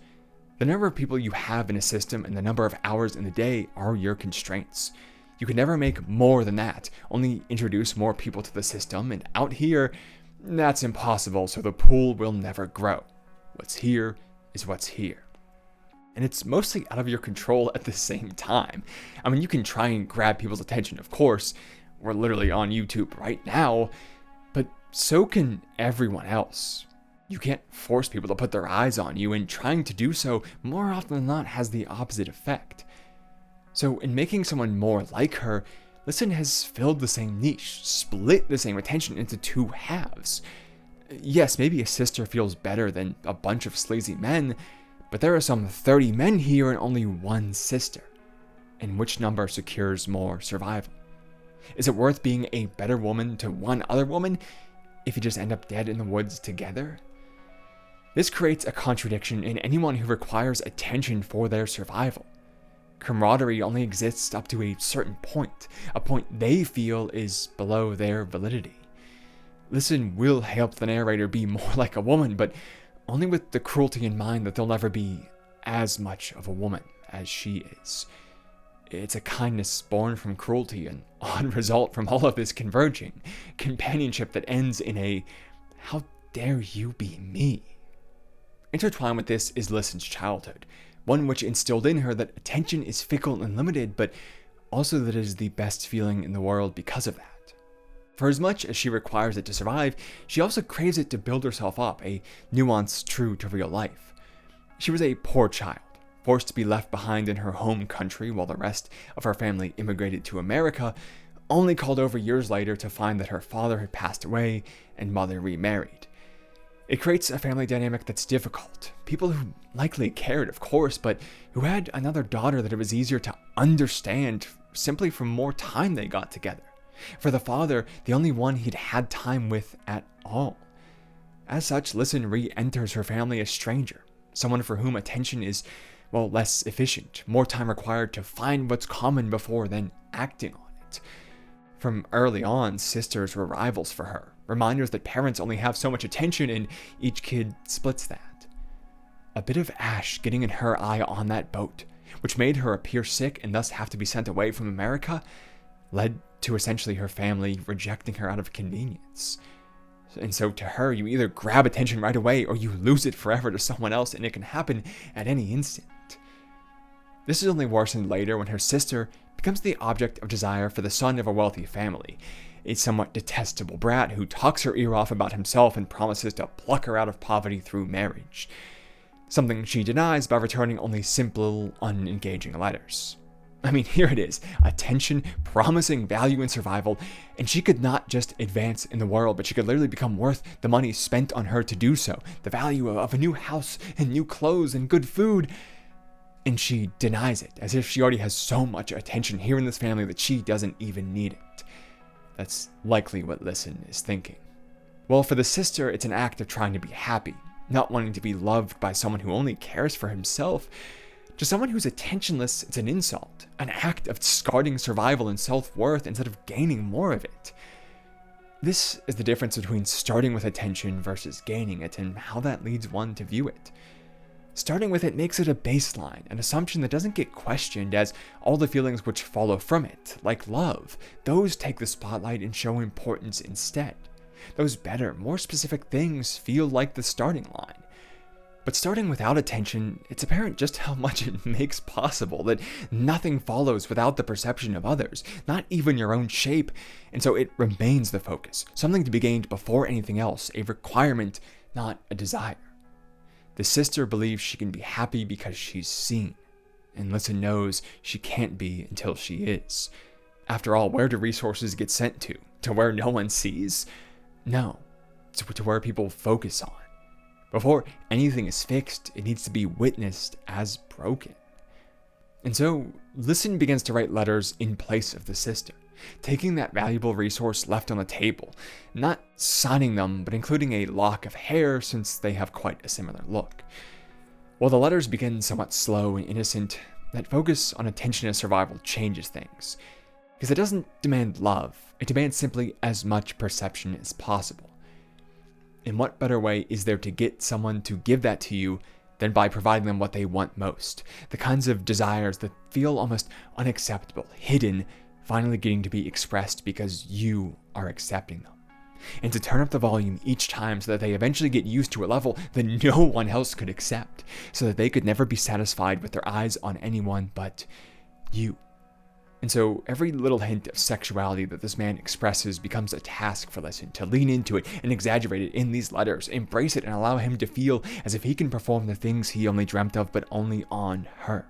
The number of people you have in a system and the number of hours in the day are your constraints. You can never make more than that, only introduce more people to the system, and out here, that's impossible, so the pool will never grow. What's here is what's here. And it's mostly out of your control at the same time. I mean, you can try and grab people's attention, of course. We're literally on YouTube right now, but so can everyone else. You can't force people to put their eyes on you, and trying to do so more often than not has the opposite effect. So in making someone more like her, Listen has filled the same niche, split the same attention into two halves. Yes, maybe a sister feels better than a bunch of sleazy men, but there are some 30 men here and only one sister. And which number secures more survival? Is it worth being a better woman to one other woman if you just end up dead in the woods together? This creates a contradiction in anyone who requires attention for their survival. Camaraderie only exists up to a certain point, a point they feel is below their validity. Listen will help the narrator be more like a woman, but only with the cruelty in mind that they'll never be as much of a woman as she is. It's a kindness born from cruelty, an odd result from all of this converging companionship that ends in a "how dare you be me." Intertwined with this is Listen's childhood, one which instilled in her that attention is fickle and limited, but also that it is the best feeling in the world because of that. For as much as she requires it to survive, she also craves it to build herself up, a nuance true to real life. She was a poor child, forced to be left behind in her home country while the rest of her family immigrated to America, only called over years later to find that her father had passed away and mother remarried. It creates a family dynamic that's difficult. People who likely cared, of course, but who had another daughter that it was easier to understand simply from more time they got together. For the father, the only one he'd had time with at all. As such, Listen re-enters her family a stranger, someone for whom attention is, well, less efficient, more time required to find what's common before then acting on it. From early on, sisters were rivals for her, reminders that parents only have so much attention and each kid splits that. A bit of ash getting in her eye on that boat, which made her appear sick and thus have to be sent away from America, led to essentially her family rejecting her out of convenience. And so to her, you either grab attention right away or you lose it forever to someone else, and it can happen at any instant. This is only worsened later when her sister becomes the object of desire for the son of a wealthy family, a somewhat detestable brat who talks her ear off about himself and promises to pluck her out of poverty through marriage. Something she denies by returning only simple, unengaging letters. I mean, here it is, attention, promising value and survival, and she could not just advance in the world, but she could literally become worth the money spent on her to do so, the value of a new house and new clothes and good food. And she denies it, as if she already has so much attention here in this family that she doesn't even need it. That's likely what Listen is thinking. Well, for the sister, it's an act of trying to be happy, not wanting to be loved by someone who only cares for himself. To someone who's attentionless, it's an insult, an act of discarding survival and self-worth instead of gaining more of it. This is the difference between starting with attention versus gaining it, and how that leads one to view it. Starting with it makes it a baseline, an assumption that doesn't get questioned, as all the feelings which follow from it, like love, those take the spotlight and show importance instead. Those better, more specific things feel like the starting line. But starting without attention, it's apparent just how much it makes possible, that nothing follows without the perception of others, not even your own shape, and so it remains the focus, something to be gained before anything else, a requirement, not a desire. The sister believes she can be happy because she's seen, and Listen knows she can't be until she is. After all, where do resources get sent to? To where no one sees? No, to where people focus on. Before anything is fixed, it needs to be witnessed as broken. And so, Listen begins to write letters in place of the sister, taking that valuable resource left on the table, not signing them, but including a lock of hair since they have quite a similar look. While the letters begin somewhat slow and innocent, that focus on attention and survival changes things. Because it doesn't demand love, it demands simply as much perception as possible. In what better way is there to get someone to give that to you than by providing them what they want most? The kinds of desires that feel almost unacceptable, hidden, finally getting to be expressed because you are accepting them. And to turn up the volume each time so that they eventually get used to a level that no one else could accept, so that they could never be satisfied with their eyes on anyone but you. And so every little hint of sexuality that this man expresses becomes a task for Listen, to lean into it and exaggerate it in these letters, embrace it and allow him to feel as if he can perform the things he only dreamt of, but only on her.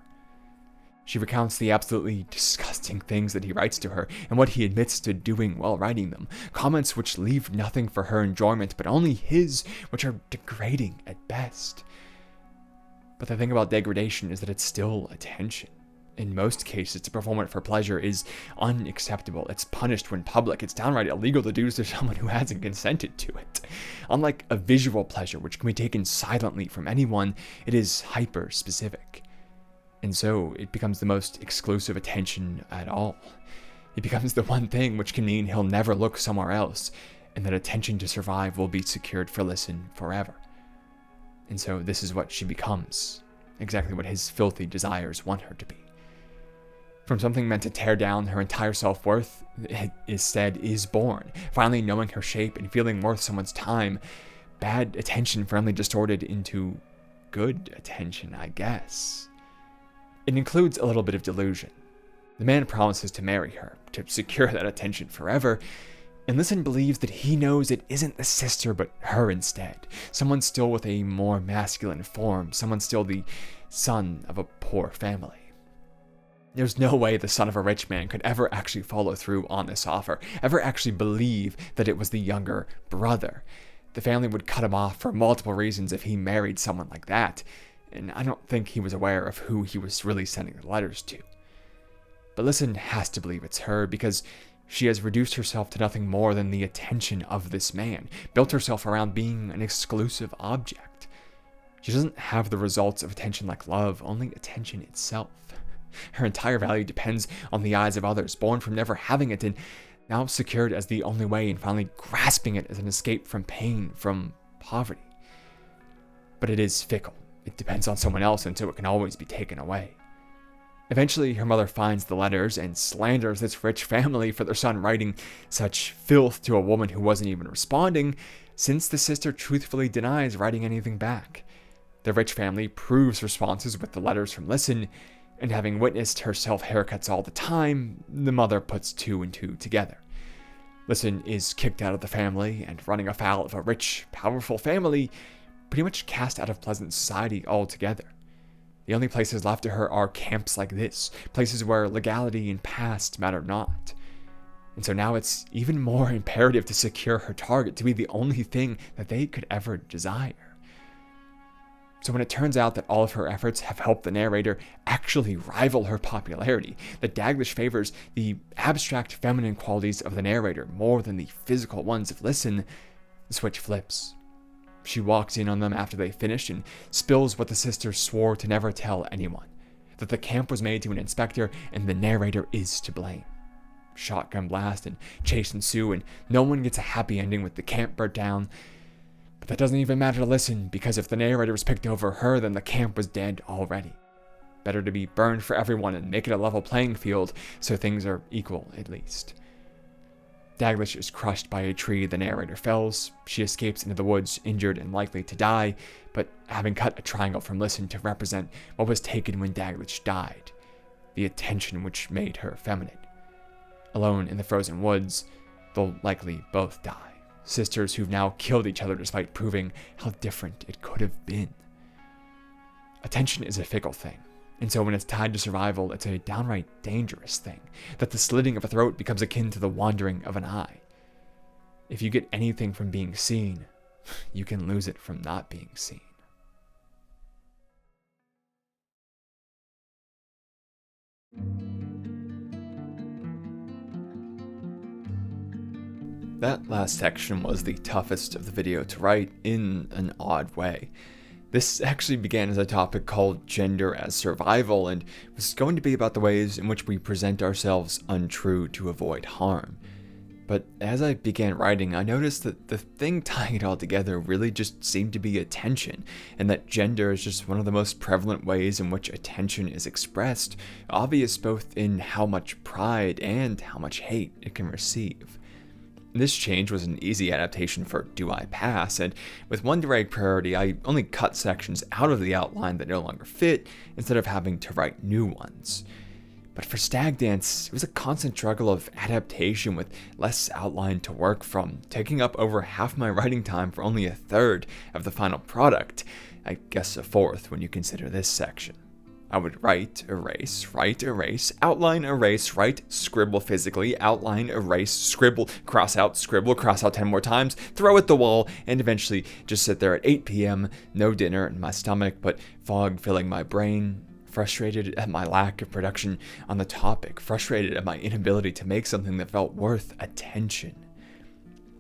She recounts the absolutely disgusting things that he writes to her and what he admits to doing while writing them. Comments which leave nothing for her enjoyment, but only his, which are degrading at best. But the thing about degradation is that it's still attention. In most cases, to perform it for pleasure is unacceptable. It's punished when public. It's downright illegal to do to someone who hasn't consented to it. Unlike a visual pleasure, which can be taken silently from anyone, it is hyper-specific. And so it becomes the most exclusive attention at all. It becomes the one thing which can mean he'll never look somewhere else, and that attention to survive will be secured for Listen forever. And so this is what she becomes, exactly what his filthy desires want her to be. From something meant to tear down her entire self-worth, it is born, finally knowing her shape and feeling worth someone's time. Bad attention finally distorted into good attention, I guess. It includes a little bit of delusion. The man promises to marry her, to secure that attention forever, and Listen believes that he knows it isn't the sister but her instead. Someone still with a more masculine form, someone still the son of a poor family. There's no way the son of a rich man could ever actually follow through on this offer, ever actually believe that it was the younger brother. The family would cut him off for multiple reasons if he married someone like that, and I don't think he was aware of who he was really sending the letters to. But Listen has to believe it's her because she has reduced herself to nothing more than the attention of this man, built herself around being an exclusive object. She doesn't have the results of attention like love, only attention itself. Her entire value depends on the eyes of others, born from never having it and now secured as the only way and finally grasping it as an escape from pain, from poverty. But it is fickle. It depends on someone else, and so it can always be taken away. Eventually, her mother finds the letters and slanders this rich family for their son writing such filth to a woman who wasn't even responding, since the sister truthfully denies writing anything back. The rich family proves responses with the letters from Listen, and having witnessed herself haircuts all the time, the mother puts two and two together. Listen is kicked out of the family, and running afoul of a rich, powerful family, pretty much cast out of pleasant society altogether. The only places left to her are camps like this, places where legality and past matter not. And so now it's even more imperative to secure her target, to be the only thing that they could ever desire. So when it turns out that all of her efforts have helped the narrator actually rival her popularity, that Daglish favors the abstract feminine qualities of the narrator more than the physical ones of Listen, the switch flips. She walks in on them after they finish and spills what the sisters swore to never tell anyone, that the camp was made to an inspector and the narrator is to blame. Shotgun blast and chase ensue, and no one gets a happy ending with the camp burnt down. But that doesn't even matter to Listen, because if the narrator was picked over her, then the camp was dead already. Better to be burned for everyone and make it a level playing field, so things are equal at least. Daglish is crushed by a tree the narrator fells. She escapes into the woods, injured and likely to die, but having cut a triangle from Listen to represent what was taken when Daglish died, the attention which made her feminine. Alone in the frozen woods, they'll likely both die. Sisters who've now killed each other despite proving how different it could have been. Attention is a fickle thing. And so when it's tied to survival, it's a downright dangerous thing, that the slitting of a throat becomes akin to the wandering of an eye. If you get anything from being seen, you can lose it from not being seen. That last section was the toughest of the video to write in an odd way. This actually began as a topic called Gender as Survival, and was going to be about the ways in which we present ourselves untrue to avoid harm. But as I began writing, I noticed that the thing tying it all together really just seemed to be attention, and that gender is just one of the most prevalent ways in which attention is expressed, obvious both in how much pride and how much hate it can receive. This change was an easy adaptation for Do I Pass, and with one direct priority, I only cut sections out of the outline that no longer fit, instead of having to write new ones. But for Stag Dance, it was a constant struggle of adaptation with less outline to work from, taking up over half my writing time for only a third of the final product, I guess a fourth when you consider this section. I would write, erase, outline, erase, write, scribble physically, outline, erase, scribble, cross out 10 more times, throw at the wall, and eventually just sit there at 8 p.m., no dinner in my stomach, but fog filling my brain, frustrated at my lack of production on the topic, frustrated at my inability to make something that felt worth attention.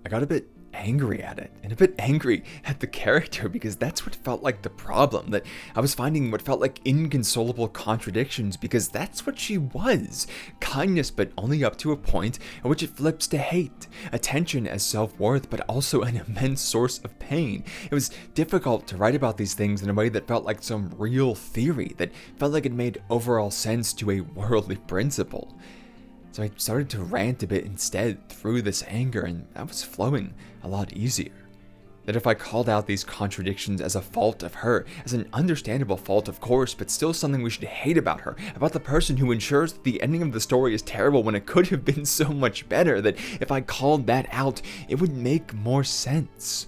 I got a bit angry at it, and a bit angry at the character, because that's what felt like the problem, that I was finding what felt like inconsolable contradictions, because that's what she was. Kindness, but only up to a point at which it flips to hate. Attention as self-worth, but also an immense source of pain. It was difficult to write about these things in a way that felt like some real theory, that felt like it made overall sense to a worldly principle. So I started to rant a bit instead through this anger, and that was flowing a lot easier. That if I called out these contradictions as a fault of her, as an understandable fault of course, but still something we should hate about her, about the person who ensures that the ending of the story is terrible when it could have been so much better, that if I called that out, it would make more sense.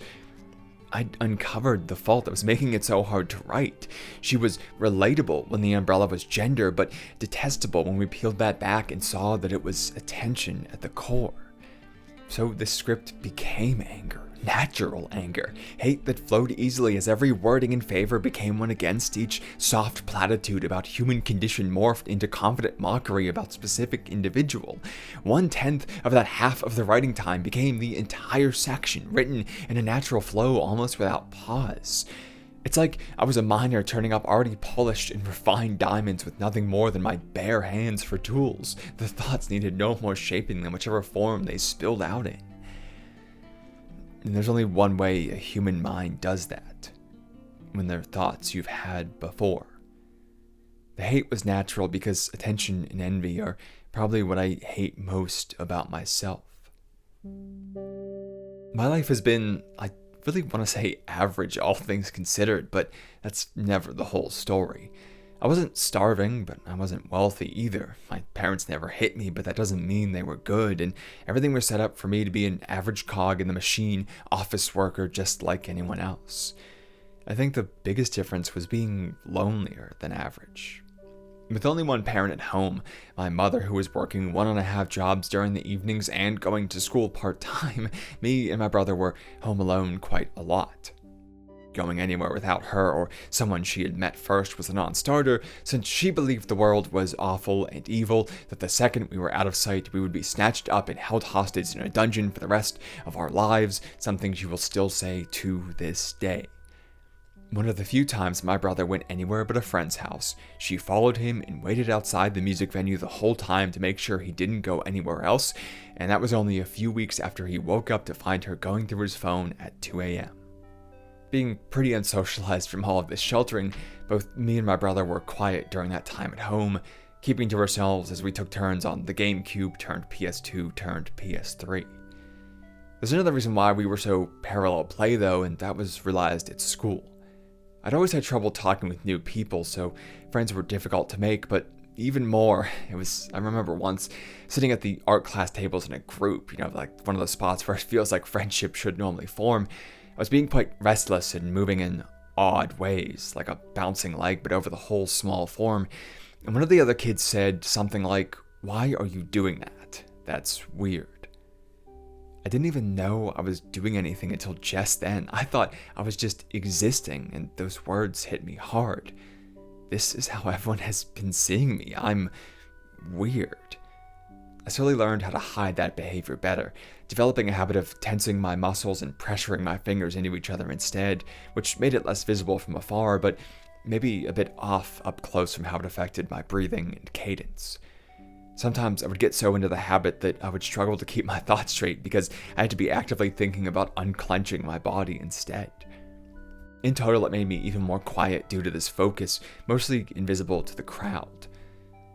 I'd uncovered the fault that was making it so hard to write. She was relatable when the umbrella was gender, but detestable when we peeled that back and saw that it was attention at the core. So the script became anger, natural anger, hate that flowed easily as every wording in favor became one against. Each soft platitude about human condition morphed into confident mockery about specific individual. 1/10 of that half of the writing time became the entire section, written in a natural flow almost without pause. It's like I was a miner turning up already polished and refined diamonds with nothing more than my bare hands for tools. The thoughts needed no more shaping than whichever form they spilled out in. And there's only one way a human mind does that, when they're thoughts you've had before. The hate was natural because attention and envy are probably what I hate most about myself. My life has been, I really want to say average, all things considered, but that's never the whole story. I wasn't starving, but I wasn't wealthy either. My parents never hit me, but that doesn't mean they were good, and everything was set up for me to be an average cog in the machine, office worker just like anyone else. I think the biggest difference was being lonelier than average. With only one parent at home, my mother who was working 1.5 jobs during the evenings and going to school part-time, me and my brother were home alone quite a lot. Going anywhere without her or someone she had met first was a non-starter, since she believed the world was awful and evil, that the second we were out of sight we would be snatched up and held hostage in a dungeon for the rest of our lives, something she will still say to this day. One of the few times my brother went anywhere but a friend's house, she followed him and waited outside the music venue the whole time to make sure he didn't go anywhere else, and that was only a few weeks after he woke up to find her going through his phone at 2 a.m. Being pretty unsocialized from all of this sheltering, both me and my brother were quiet during that time at home, keeping to ourselves as we took turns on the GameCube turned PS2 turned PS3. There's another reason why we were so parallel play though, and that was realized at school. I'd always had trouble talking with new people, so friends were difficult to make, but even more, I remember once sitting at the art class tables in a group, like one of those spots where it feels like friendship should normally form. I was being quite restless and moving in odd ways, like a bouncing leg, but over the whole small form. And one of the other kids said something like, "Why are you doing that? That's weird." I didn't even know I was doing anything until just then. I thought I was just existing, and those words hit me hard. This is how everyone has been seeing me. I'm weird. I slowly learned how to hide that behavior better, developing a habit of tensing my muscles and pressuring my fingers into each other instead, which made it less visible from afar, but maybe a bit off up close from how it affected my breathing and cadence. Sometimes I would get so into the habit that I would struggle to keep my thoughts straight because I had to be actively thinking about unclenching my body instead. In total, it made me even more quiet due to this focus, mostly invisible to the crowd.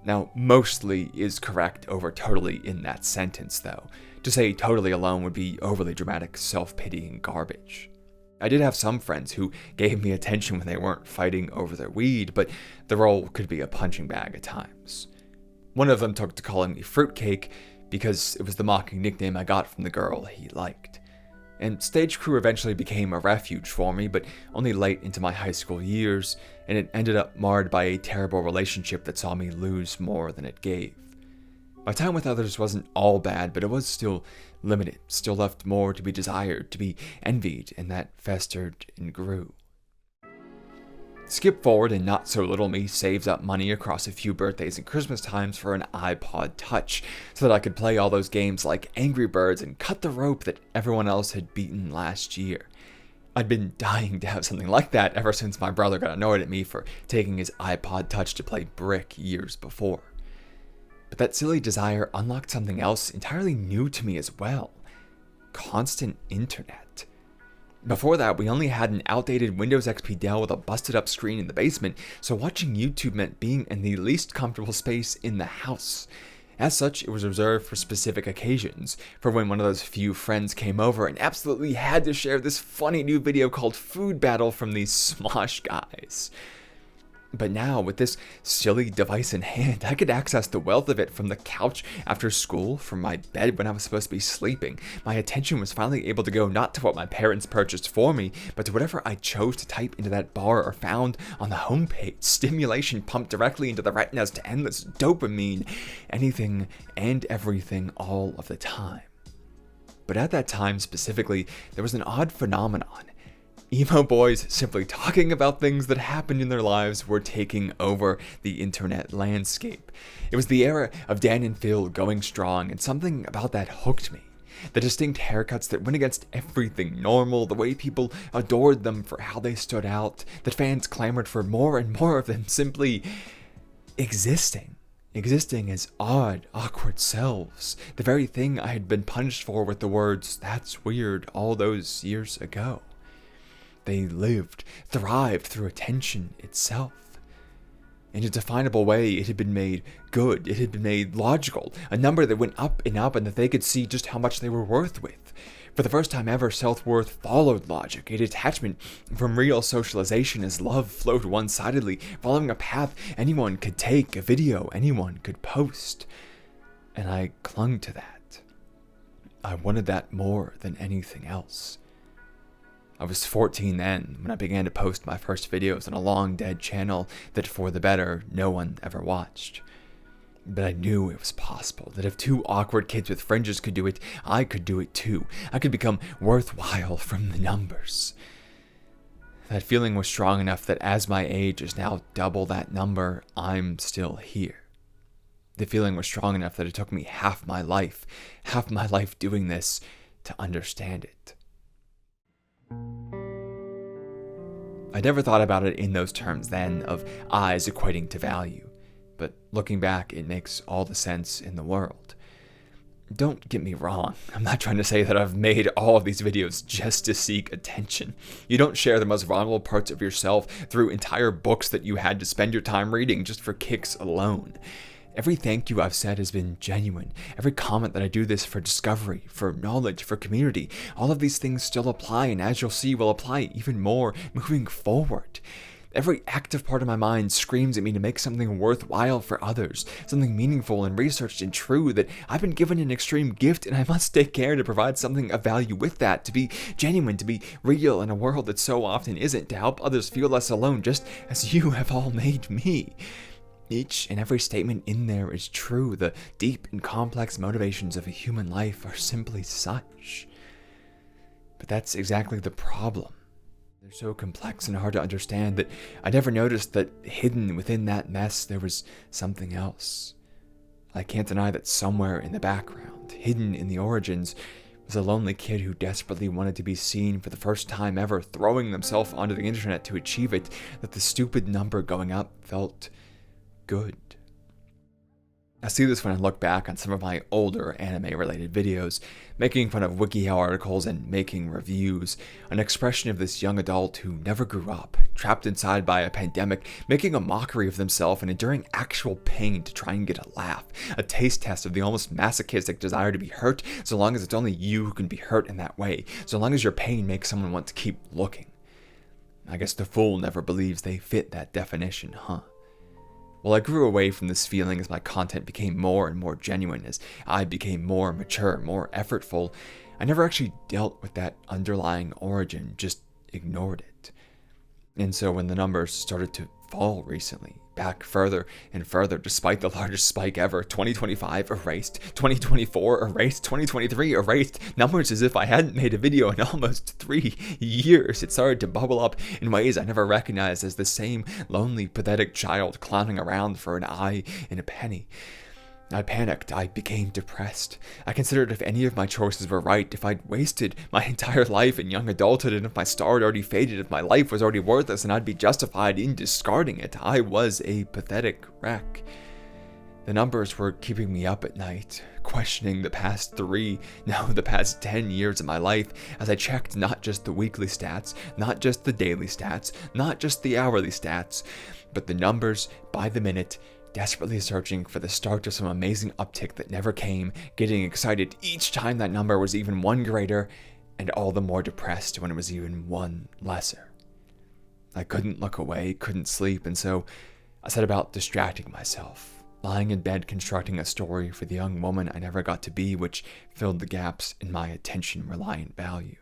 Now, mostly is correct over totally in that sentence, though. To say totally alone would be overly dramatic, self-pitying garbage. I did have some friends who gave me attention when they weren't fighting over their weed, but the role could be a punching bag at times. One of them took to calling me fruitcake because it was the mocking nickname I got from the girl he liked. and stage crew eventually became a refuge for me, but only late into my high school years, and it ended up marred by a terrible relationship that saw me lose more than it gave. My time with others wasn't all bad, but it was still limited, still left more to be desired, to be envied, and that festered and grew. Skip forward, and not so little me saves up money across a few birthdays and Christmas times for an iPod Touch, so that I could play all those games like Angry Birds and cut the rope that everyone else had beaten last year. I'd been dying to have something like that ever since my brother got annoyed at me for taking his iPod Touch to play Brick years before. But that silly desire unlocked something else entirely new to me as well: constant internet. Before that, we only had an outdated Windows XP Dell with a busted up screen in the basement, so watching YouTube meant being in the least comfortable space in the house. As such, it was reserved for specific occasions, for when one of those few friends came over and absolutely had to share this funny new video called Food Battle from these Smosh guys. But now, with this silly device in hand, I could access the wealth of it from the couch after school, from my bed when I was supposed to be sleeping. My attention was finally able to go not to what my parents purchased for me, but to whatever I chose to type into that bar or found on the homepage. Stimulation pumped directly into the retinas to endless dopamine. Anything and everything all of the time. But at that time specifically, there was an odd phenomenon. Emo boys simply talking about things that happened in their lives were taking over the internet landscape. It was the era of Dan and Phil going strong, and something about that hooked me. The distinct haircuts that went against everything normal, the way people adored them for how they stood out, that fans clamored for more and more of them simply existing. Existing as odd, awkward selves. The very thing I had been punished for with the words, "That's weird," all those years ago. They lived, thrived through attention itself. In a definable way, it had been made good, it had been made logical, a number that went up, and that they could see just how much they were worth with. For the first time ever, self-worth followed logic, a detachment from real socialization as love flowed one-sidedly, following a path anyone could take, a video anyone could post. And I clung to that. I wanted that more than anything else. I was 14 then, when I began to post my first videos on a long-dead channel that, for the better, no one ever watched. But I knew it was possible, that if two awkward kids with fringes could do it, I could do it too. I could become worthwhile from the numbers. That feeling was strong enough that as my age is now double that number, I'm still here. The feeling was strong enough that it took me half my life doing this, to understand it. I never thought about it in those terms then, of eyes equating to value, but looking back, it makes all the sense in the world. Don't get me wrong, I'm not trying to say that I've made all of these videos just to seek attention. You don't share the most vulnerable parts of yourself through entire books that you had to spend your time reading just for kicks alone. Every thank you I've said has been genuine. Every comment that I do this for discovery, for knowledge, for community, all of these things still apply, and as you'll see, will apply even more moving forward. Every active part of my mind screams at me to make something worthwhile for others, something meaningful and researched and true, that I've been given an extreme gift, and I must take care to provide something of value with that, to be genuine, to be real in a world that so often isn't, to help others feel less alone, just as you have all made me. Each and every statement in there is true. The deep and complex motivations of a human life are simply such. But that's exactly the problem. They're so complex and hard to understand that I never noticed that hidden within that mess there was something else. I can't deny that somewhere in the background, hidden in the origins, was a lonely kid who desperately wanted to be seen for the first time ever, throwing themselves onto the internet to achieve it, that the stupid number going up felt good. I see this when I look back on some of my older anime-related videos, making fun of WikiHow articles and making reviews, an expression of this young adult who never grew up, trapped inside by a pandemic, making a mockery of themselves and enduring actual pain to try and get a laugh, a taste test of the almost masochistic desire to be hurt, so long as it's only you who can be hurt in that way, so long as your pain makes someone want to keep looking. I guess the fool never believes they fit that definition, huh? While I grew away from this feeling as my content became more and more genuine, as I became more mature, more effortful, I never actually dealt with that underlying origin, just ignored it. And so when the numbers started to fall recently, back further and further, despite the largest spike ever, 2025 erased, 2024 erased, 2023 erased, numbers as if I hadn't made a video in almost 3 years. It started to bubble up in ways I never recognized as the same lonely, pathetic child clowning around for an eye and a penny. I panicked. I became depressed. I considered if any of my choices were right, if I'd wasted my entire life in young adulthood, and if my star had already faded, if my life was already worthless, and I'd be justified in discarding it. I was a pathetic wreck. The numbers were keeping me up at night, questioning the past 10 years of my life as I checked not just the weekly stats, not just the daily stats, not just the hourly stats, but the numbers by the minute, desperately searching for the start of some amazing uptick that never came, getting excited each time that number was even one greater, and all the more depressed when it was even one lesser. I couldn't look away, couldn't sleep, and so I set about distracting myself, lying in bed constructing a story for the young woman I never got to be, which filled the gaps in my attention-reliant value.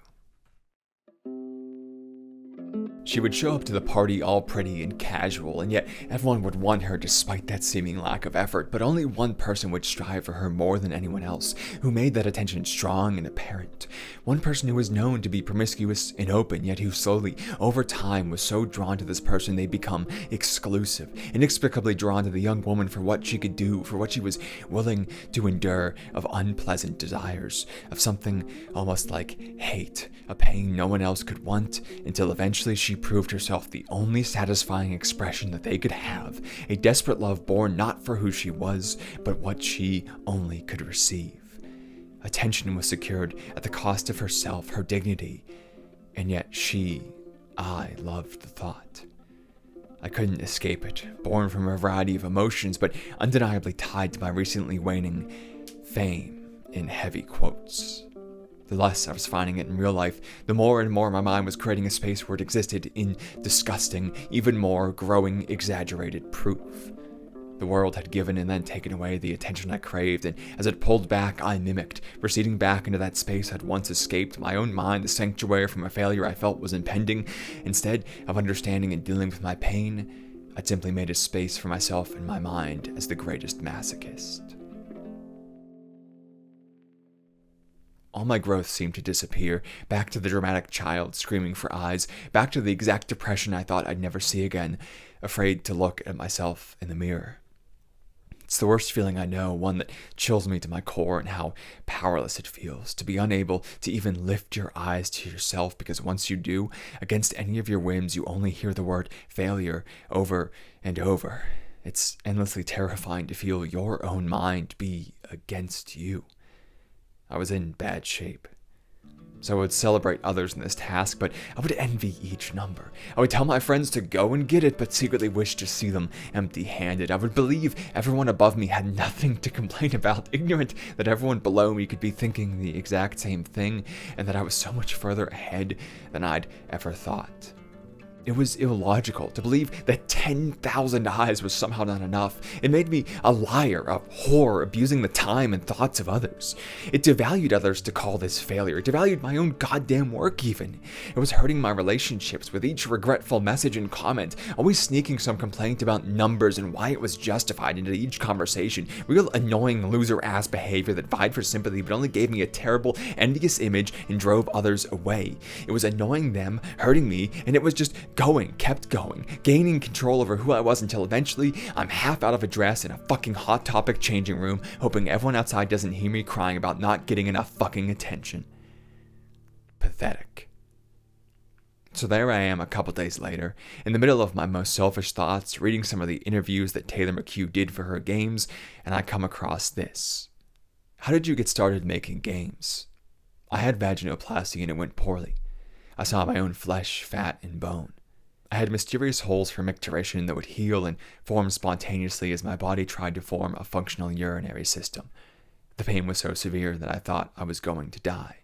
She would show up to the party all pretty and casual, and yet everyone would want her despite that seeming lack of effort, but only one person would strive for her more than anyone else, who made that attention strong and apparent. One person who was known to be promiscuous and open, yet who slowly, over time, was so drawn to this person they'd become exclusive, inexplicably drawn to the young woman for what she could do, for what she was willing to endure of unpleasant desires, of something almost like hate, a pain no one else could want, until eventually she proved herself the only satisfying expression that they could have, a desperate love born not for who she was, but what she only could receive. Attention was secured at the cost of herself, her dignity, and yet I loved the thought. I couldn't escape it, born from a variety of emotions, but undeniably tied to my recently waning fame in heavy quotes. The less I was finding it in real life, the more and more my mind was creating a space where it existed in disgusting, even more growing, exaggerated proof. The world had given and then taken away the attention I craved, and as it pulled back, I mimicked, receding back into that space I'd once escaped, my own mind, the sanctuary from a failure I felt was impending. Instead of understanding and dealing with my pain, I'd simply made a space for myself in my mind as the greatest masochist. All my growth seemed to disappear, back to the dramatic child screaming for eyes, back to the exact depression I thought I'd never see again, afraid to look at myself in the mirror. It's the worst feeling I know, one that chills me to my core, and how powerless it feels to be unable to even lift your eyes to yourself, because once you do, against any of your whims, you only hear the word failure over and over. It's endlessly terrifying to feel your own mind be against you. I was in bad shape. So I would celebrate others in this task, but I would envy each number. I would tell my friends to go and get it, but secretly wish to see them empty-handed. I would believe everyone above me had nothing to complain about, ignorant that everyone below me could be thinking the exact same thing, and that I was so much further ahead than I'd ever thought. It was illogical to believe that 10,000 eyes was somehow not enough. It made me a liar, a whore, abusing the time and thoughts of others. It devalued others to call this failure. It devalued my own goddamn work even. It was hurting my relationships with each regretful message and comment, always sneaking some complaint about numbers and why it was justified into each conversation. Real annoying loser-ass behavior that vied for sympathy but only gave me a terrible, envious image and drove others away. It was annoying them, hurting me, and it was just kept going, gaining control over who I was until eventually I'm half out of a dress in a fucking Hot Topic changing room, hoping everyone outside doesn't hear me crying about not getting enough fucking attention. Pathetic. So there I am a couple days later, in the middle of my most selfish thoughts, reading some of the interviews that Taylor McCue did for her games, and I come across this. How did you get started making games? I had vaginoplasty and it went poorly. I saw my own flesh, fat, and bone. I had mysterious holes for micturition that would heal and form spontaneously as my body tried to form a functional urinary system. The pain was so severe that I thought I was going to die.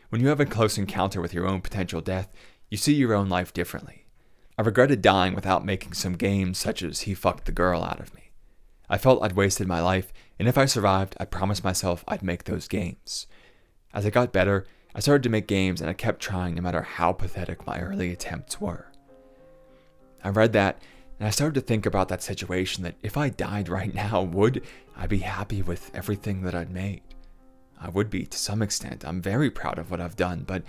When you have a close encounter with your own potential death, you see your own life differently. I regretted dying without making some games such as He Fucked the Girl out of me. I felt I'd wasted my life, and if I survived, I promised myself I'd make those games. As I got better, I started to make games, and I kept trying no matter how pathetic my early attempts were. I read that, and I started to think about that situation, that if I died right now, would I be happy with everything that I'd made? I would be to some extent. I'm very proud of what I've done, but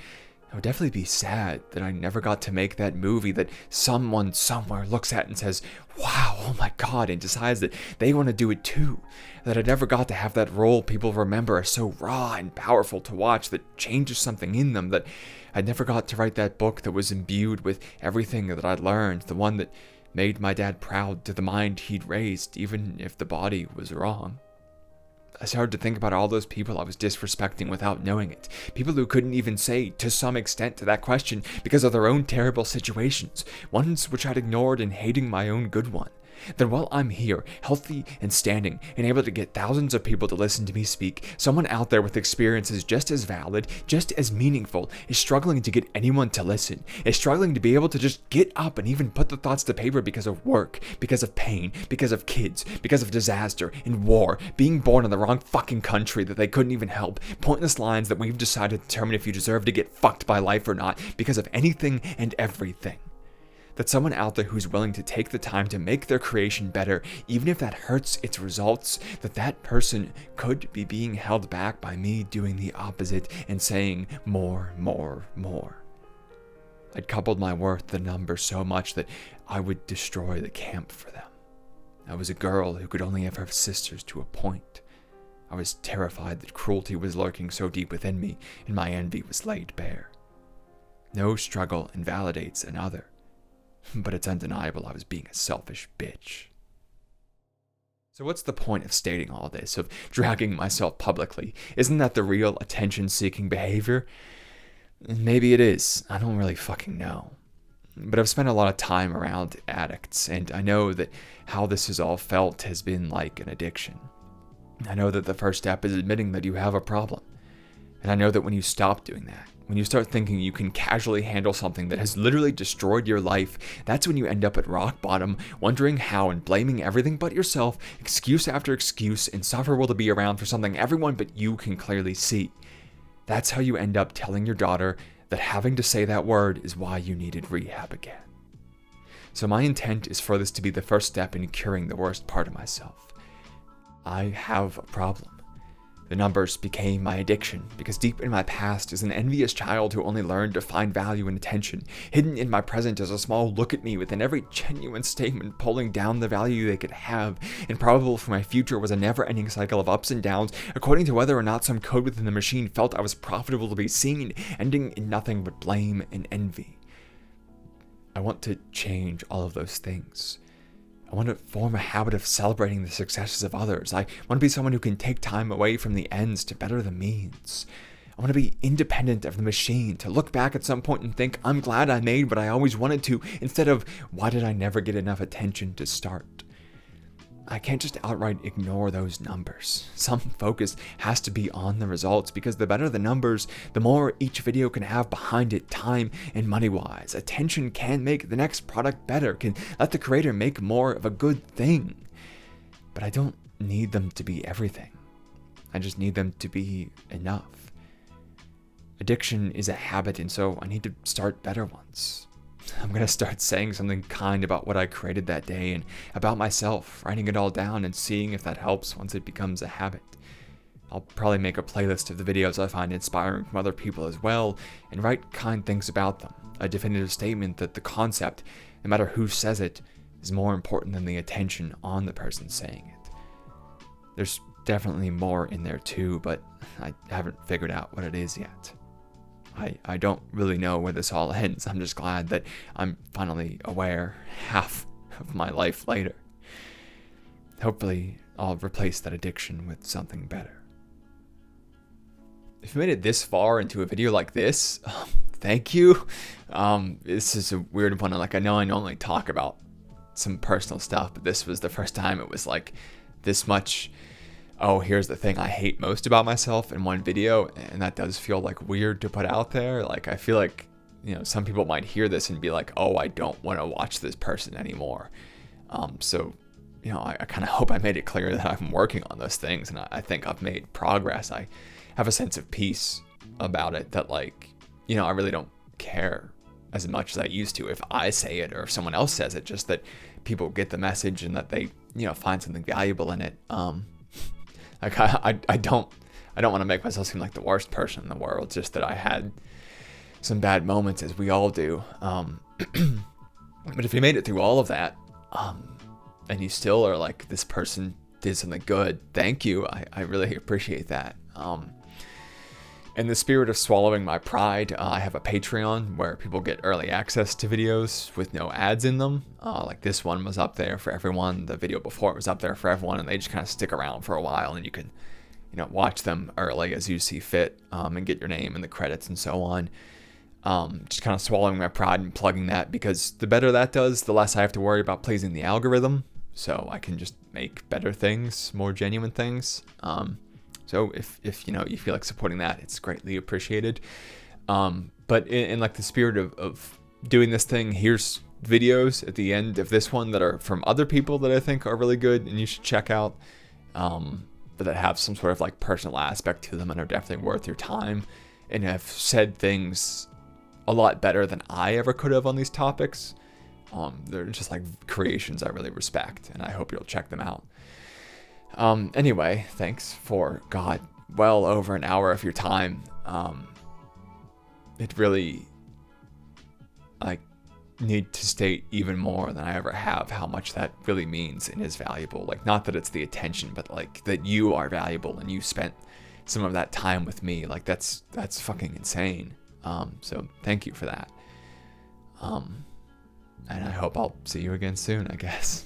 I would definitely be sad that I never got to make that movie that someone somewhere looks at and says, wow, oh my god, and decides that they want to do it too. That I never got to have that role people remember as so raw and powerful to watch that changes something in them. That I never got to write that book that was imbued with everything that I'd learned. The one that made my dad proud to the mind he'd raised, even if the body was wrong. I started to think about all those people I was disrespecting without knowing it. People who couldn't even say, to some extent, to that question because of their own terrible situations. Ones which I'd ignored and hating my own good one. Then while I'm here, healthy and standing, and able to get thousands of people to listen to me speak, someone out there with experiences just as valid, just as meaningful, is struggling to get anyone to listen, is struggling to be able to just get up and even put the thoughts to paper because of work, because of pain, because of kids, because of disaster and war, being born in the wrong fucking country that they couldn't even help, pointless lines that we've decided to determine if you deserve to get fucked by life or not, because of anything and everything. That someone out there who's willing to take the time to make their creation better, even if that hurts its results, that person could be being held back by me doing the opposite and saying more, more, more. I'd coupled my worth to the number so much that I would destroy the camp for them. I was a girl who could only have her sisters to a point. I was terrified that cruelty was lurking so deep within me, and my envy was laid bare. No struggle invalidates another. But it's undeniable I was being a selfish bitch. So what's the point of stating all this, of dragging myself publicly? Isn't that the real attention-seeking behavior? Maybe it is. I don't really fucking know. But I've spent a lot of time around addicts, and I know that how this has all felt has been like an addiction. I know that the first step is admitting that you have a problem. And I know that when you stop doing that, when you start thinking you can casually handle something that has literally destroyed your life, that's when you end up at rock bottom, wondering how and blaming everything but yourself, excuse after excuse, insufferable to be around for something everyone but you can clearly see. That's how you end up telling your daughter that having to say that word is why you needed rehab again. So my intent is for this to be the first step in curing the worst part of myself. I have a problem. The numbers became my addiction because deep in my past is an envious child who only learned to find value in attention. Hidden in my present is a small look at me within every genuine statement pulling down the value they could have. And probable for my future was a never-ending cycle of ups and downs according to whether or not some code within the machine felt I was profitable to be seen, ending in nothing but blame and envy. I want to change all of those things. I want to form a habit of celebrating the successes of others. I want to be someone who can take time away from the ends to better the means. I want to be independent of the machine, to look back at some point and think, I'm glad I made what I always wanted to, instead of, why did I never get enough attention to start? I can't just outright ignore those numbers. Some focus has to be on the results, because the better the numbers, the more each video can have behind it, time and money-wise. Attention can make the next product better, can let the creator make more of a good thing. But I don't need them to be everything. I just need them to be enough. Addiction is a habit, and so I need to start better ones. I'm going to start saying something kind about what I created that day and about myself, writing it all down and seeing if that helps once it becomes a habit. I'll probably make a playlist of the videos I find inspiring from other people as well and write kind things about them, a definitive statement that the concept, no matter who says it, is more important than the attention on the person saying it. There's definitely more in there too, but I haven't figured out what it is yet. I don't really know where this all ends. I'm just glad that I'm finally aware half of my life later. Hopefully, I'll replace that addiction with something better. If you made it this far into a video like this, thank you. This is a weird one. I know I normally talk about some personal stuff, but this was the first time it was like this much. Oh, here's the thing I hate most about myself in one video, and that does feel like weird to put out there. Like, I feel like some people might hear this and be like, oh, I don't want to watch this person anymore. So, I kind of hope I made it clear that I'm working on those things, and I think I've made progress. I have a sense of peace about it that, like, I really don't care as much as I used to if I say it or if someone else says it, just that people get the message and that they, find something valuable in it. Like I don't want to make myself seem like the worst person in the world, just that I had some bad moments, as we all do. But if you made it through all of that, and you still are like, this person did something good, thank you. I really appreciate that. In the spirit of swallowing my pride, I have a Patreon where people get early access to videos with no ads in them. Like this one was up there for everyone. The video before it was up there for everyone, and they just kind of stick around for a while, and you can, watch them early as you see fit, and get your name in the credits and so on. Just kind of swallowing my pride and plugging that, because the better that does, the less I have to worry about pleasing the algorithm. So I can just make better things, more genuine things. So if you feel like supporting that, it's greatly appreciated. But in like the spirit of doing this thing, here's videos at the end of this one that are from other people that I think are really good and you should check out. But that have some sort of like personal aspect to them and are definitely worth your time, and have said things a lot better than I ever could have on these topics. They're just like creations I really respect, and I hope you'll check them out. Anyway, thanks for, well over an hour of your time. It really, I need to state even more than I ever have how much that really means and is valuable. Like, not that it's the attention, but like that you are valuable and you spent some of that time with me. Like that's fucking insane. So thank you for that. And I hope I'll see you again soon, I guess.